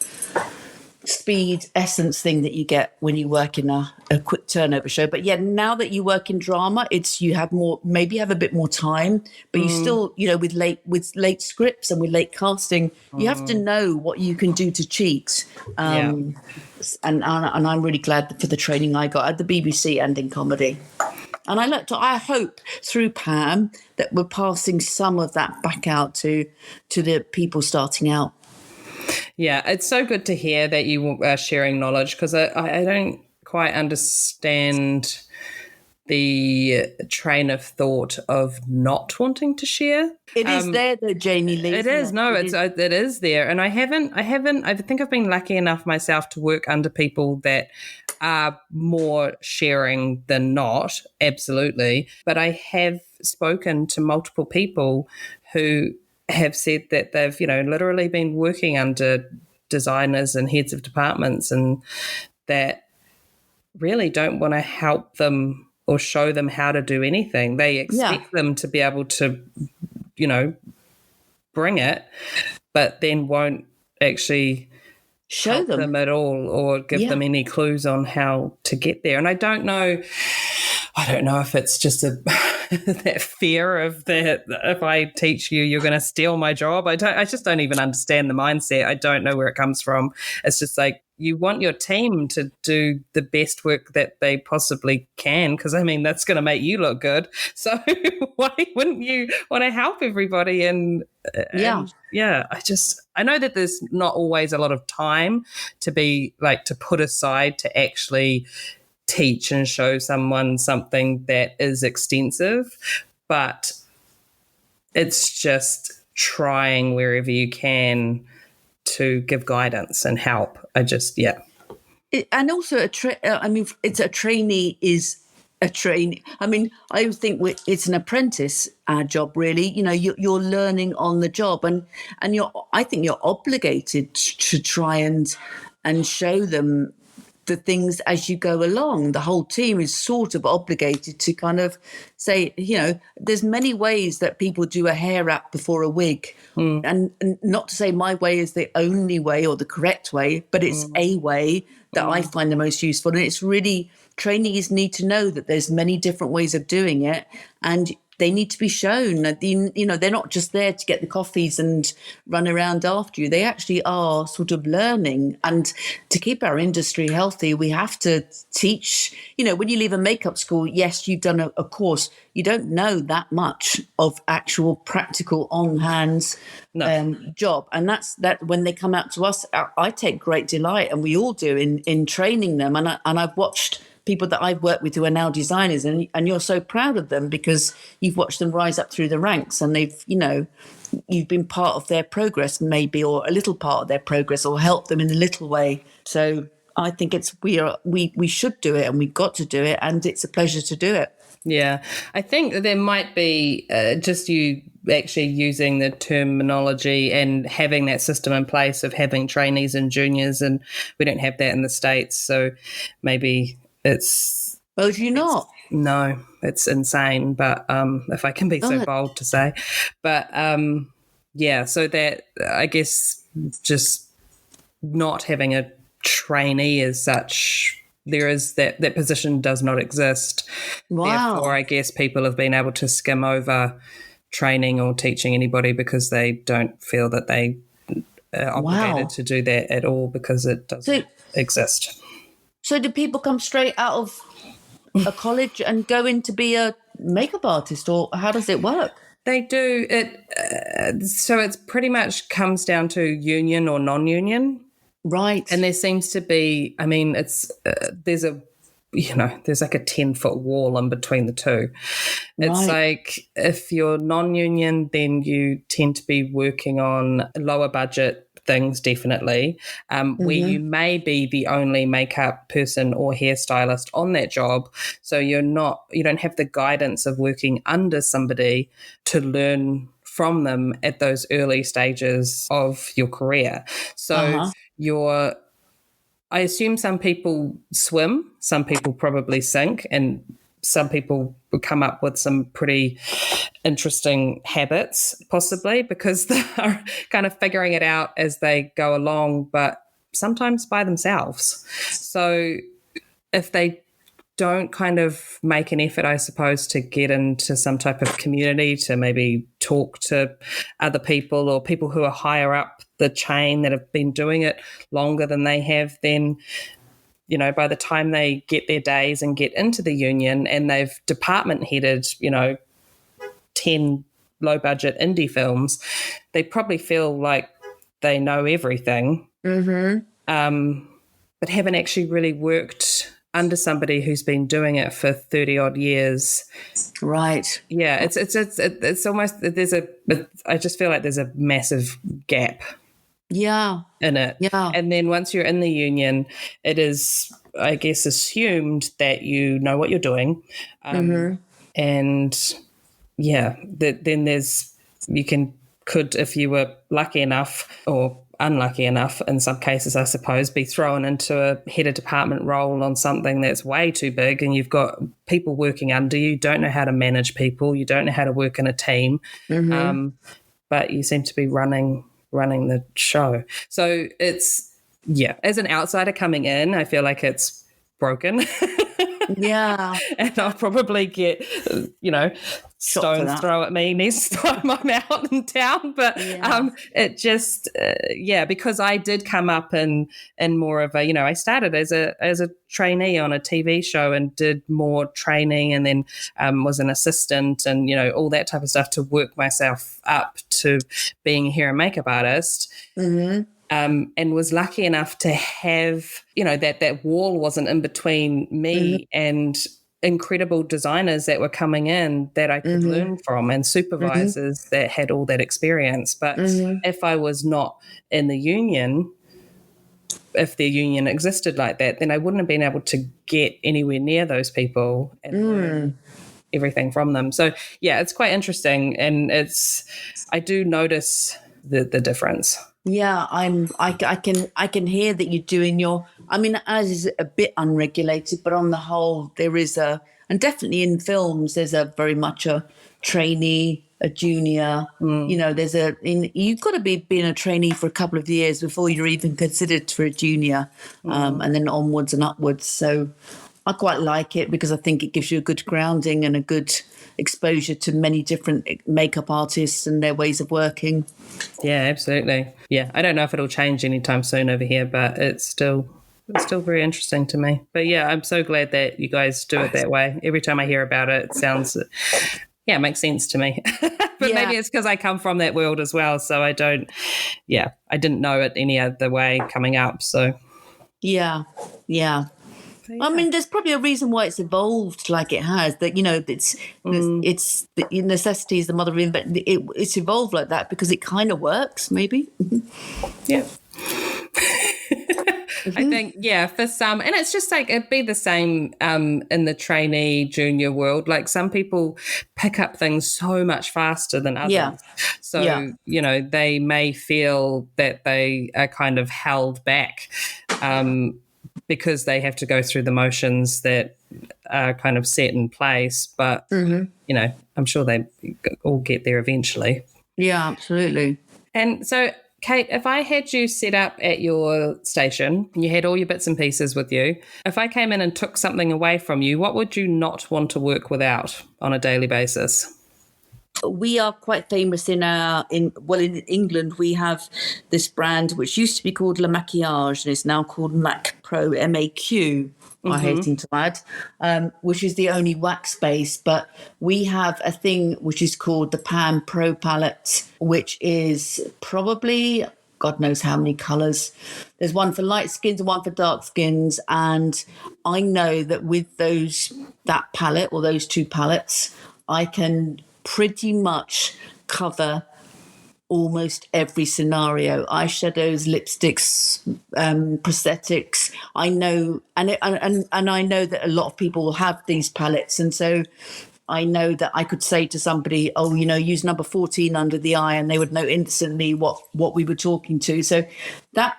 speed essence thing that you get when you work in a quick turnover show. But yeah, now that you work in drama, you have a bit more time, but you still, with late scripts and with late casting, you have to know what you can do to cheat. And I'm really glad for the training I got at the BBC and in comedy. And I hope through P.A.M. that we're passing some of that back out to the people starting out. Yeah, it's so good to hear that you are sharing knowledge, because I don't quite understand the train of thought of not wanting to share. It is there though, Jamie Lee. It is. No, it is there. And I think I've been lucky enough myself to work under people that are more sharing than not, absolutely. But I have spoken to multiple people who have said that they've, literally been working under designers and heads of departments, and that really don't want to help them or show them how to do anything. They expect them to be able to, bring it, but then won't actually show them at all or give them any clues on how to get there. And I don't know if it's just that fear of that if I teach you, you're going to steal my job. I just don't even understand the mindset. I don't know where it comes from. It's just like, you want your team to do the best work that they possibly can, because that's going to make you look good. So why wouldn't you want to help everybody? And I know that there's not always a lot of time to be like to put aside to actually teach and show someone something that is extensive, but it's just trying wherever you can to give guidance and help. And also it's a trainee is a trainee. I think it's an apprentice, our job, really. You're learning on the job, and I think you're obligated to try and show them the things as you go along. The whole team is sort of obligated to kind of say, there's many ways that people do a hair wrap before a wig. And not to say my way is the only way or the correct way, but it's a way that I find the most useful. And it's really, trainees need to know that there's many different ways of doing it, and they need to be shown that, they're not just there to get the coffees and run around after you. They actually are sort of learning. And to keep our industry healthy, we have to teach, when you leave a makeup school, yes, you've done a course. You don't know that much of actual practical on-hands job. And that's that when they come out to us, I take great delight, and we all do, in training them. And I've watched people that I've worked with who are now designers, and you're so proud of them because you've watched them rise up through the ranks, and they've, you've been part of their progress maybe, or a little part of their progress, or helped them in a little way. So I think we should do it, and we've got to do it, and it's a pleasure to do it. Yeah, I think there might be just you actually using the terminology and having that system in place of having trainees and juniors, and we don't have that in the States, so maybe it's... Oh, do you not? No, it's insane, but if I can be so bold to say. But so that, I guess, just not having a trainee as such, there is that position does not exist. Wow. Therefore, I guess people have been able to skim over training or teaching anybody because they don't feel that they are obligated to do that at all, because it doesn't exist. So do people come straight out of a college and go in to be a makeup artist, or how does it work? They do it. So it's pretty much comes down to union or non-union. Right. And there seems to be, it's there's like a 10-foot wall in between the two. It's like if you're non-union, then you tend to be working on lower budget things, definitely, where you may be the only makeup person or hairstylist on that job. So you don't have the guidance of working under somebody to learn from them at those early stages of your career. So I assume some people swim, some people probably sink, and some people would come up with some pretty interesting habits, possibly because they're kind of figuring it out as they go along, but sometimes by themselves. So if they don't kind of make an effort, I suppose, to get into some type of community, to maybe talk to other people or people who are higher up the chain that have been doing it longer than they have, then, you know, by the time they get their days and get into the union and they've department headed, you know, 10 low budget indie films, they probably feel like they know everything, but haven't actually really worked under somebody who's been doing it for 30 odd years. Right. Yeah, it's almost, I just feel like there's a massive gap in it. Yeah. And then once you're in the union, it is, I guess, assumed that you know what you're doing. And yeah, then could, if you were lucky enough or unlucky enough in some cases, I suppose, be thrown into a head of department role on something that's way too big and you've got people working under you, don't know how to manage people, you don't know how to work in a team, but you seem to be running the show. So it's, yeah, as an outsider coming in, I feel like it's broken. Yeah. And I'll probably get, you know, stones thrown at me next time I'm out in town. But it just, because I did come up in more of a, you know, I started as a trainee on a TV show and did more training and then was an assistant and, you know, all that type of stuff to work myself up to being a hair and makeup artist. And was lucky enough to have, you know, that wall wasn't in between me and incredible designers that were coming in that I could learn from and supervisors that had all that experience. But if I was not in the union, if the union existed like that, then I wouldn't have been able to get anywhere near those people and learn everything from them. So, yeah, it's quite interesting. And I do notice the difference. Yeah, I can hear that you're doing your, I mean, ours is a bit unregulated, but on the whole, there is and definitely in films, there's a very much a trainee, a junior, you know, you've got to be being a trainee for a couple of years before you're even considered for a junior, and then onwards and upwards. So I quite like it because I think it gives you a good grounding and a good exposure to many different makeup artists and their ways of working. Yeah, absolutely. Yeah, I don't know if it'll change anytime soon over here, but it's still very interesting to me. But yeah, I'm so glad that you guys do it that way. Every time I hear about it, it sounds, it makes sense to me. But maybe it's because I come from that world as well. So I didn't know it any other way coming up. So yeah. I mean, there's probably a reason why it's evolved like it has. That, you know, it's necessity is the mother of invention. It's evolved like that because it kind of works, maybe. Yeah. I think, for some, and it's just like it'd be the same in the trainee junior world. Like some people pick up things so much faster than others. Yeah. So, you know, they may feel that they are kind of held back because they have to go through the motions that are kind of set in place. But, you know, I'm sure they all get there eventually. Yeah, absolutely. And so, Kate, if I had you set up at your station, you had all your bits and pieces with you, if I came in and took something away from you, what would you not want to work without on a daily basis? We are quite famous in England. We have this brand which used to be called Le Maquillage and is now called Mac Pro, MAQ. I hasten to add, which is the only wax base. But we have a thing which is called the P.A.M. Pro Palette, which is probably God knows how many colours. There's one for light skins and one for dark skins. And I know that with that palette or those two palettes, I can pretty much cover almost every scenario: eyeshadows, lipsticks, prosthetics. I know, and I know that a lot of people will have these palettes, and so I know that I could say to somebody, "Oh, you know, use number 14 under the eye," and they would know instantly what we were talking to. So that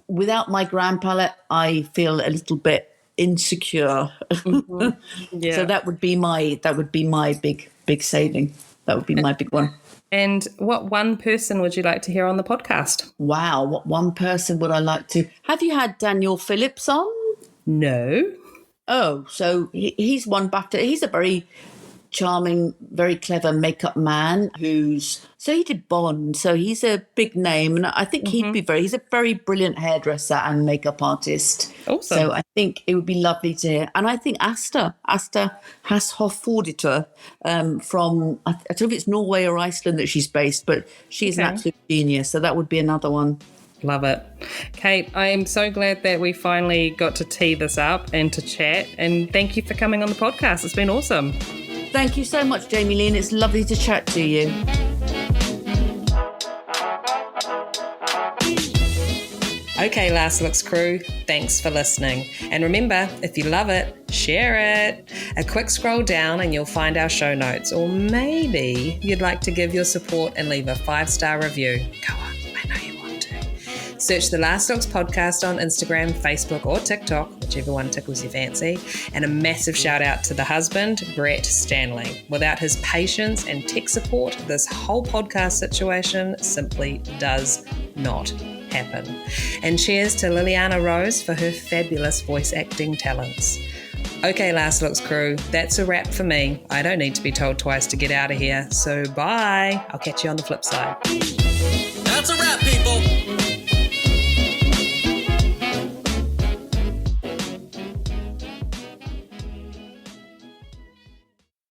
without my grand palette, I feel a little bit insecure. Yeah. So that would be my big saving. That would be my big one. And what one person would you like to hear on the podcast? Wow, what one person would I like to? Have you had Daniel Phillips on? No. Oh, so he's won BAFTA. He's a very charming, very clever makeup man so he did Bond, so he's a big name, and I think he's a very brilliant hairdresser and makeup artist. Awesome. So I think it would be lovely to hear. And I think Asta Hofauditor from, I don't know if it's Norway or Iceland that she's based, but she's an absolute genius. So that would be another one. Love it. Kate, I am so glad that we finally got to tee this up and to chat. And thank you for coming on the podcast. It's been awesome. Thank you so much, Jamie Lee. It's lovely to chat to you. Okay, Last Looks crew, thanks for listening. And remember, if you love it, share it. A quick scroll down and you'll find our show notes. Or maybe you'd like to give your support and leave a 5-star review. Go on, I know you want to. Search the Last Looks podcast on Instagram, Facebook, or TikTok, whichever one tickles your fancy. And a massive shout out to the husband, Brett Stanley. Without his patience and tech support, this whole podcast situation simply does not happen. And cheers to Liliana Rose for her fabulous voice acting talents. Okay, Last Looks crew, that's a wrap for me. I don't need to be told twice to get out of here, so bye. I'll catch you on the flip side. That's a wrap, people.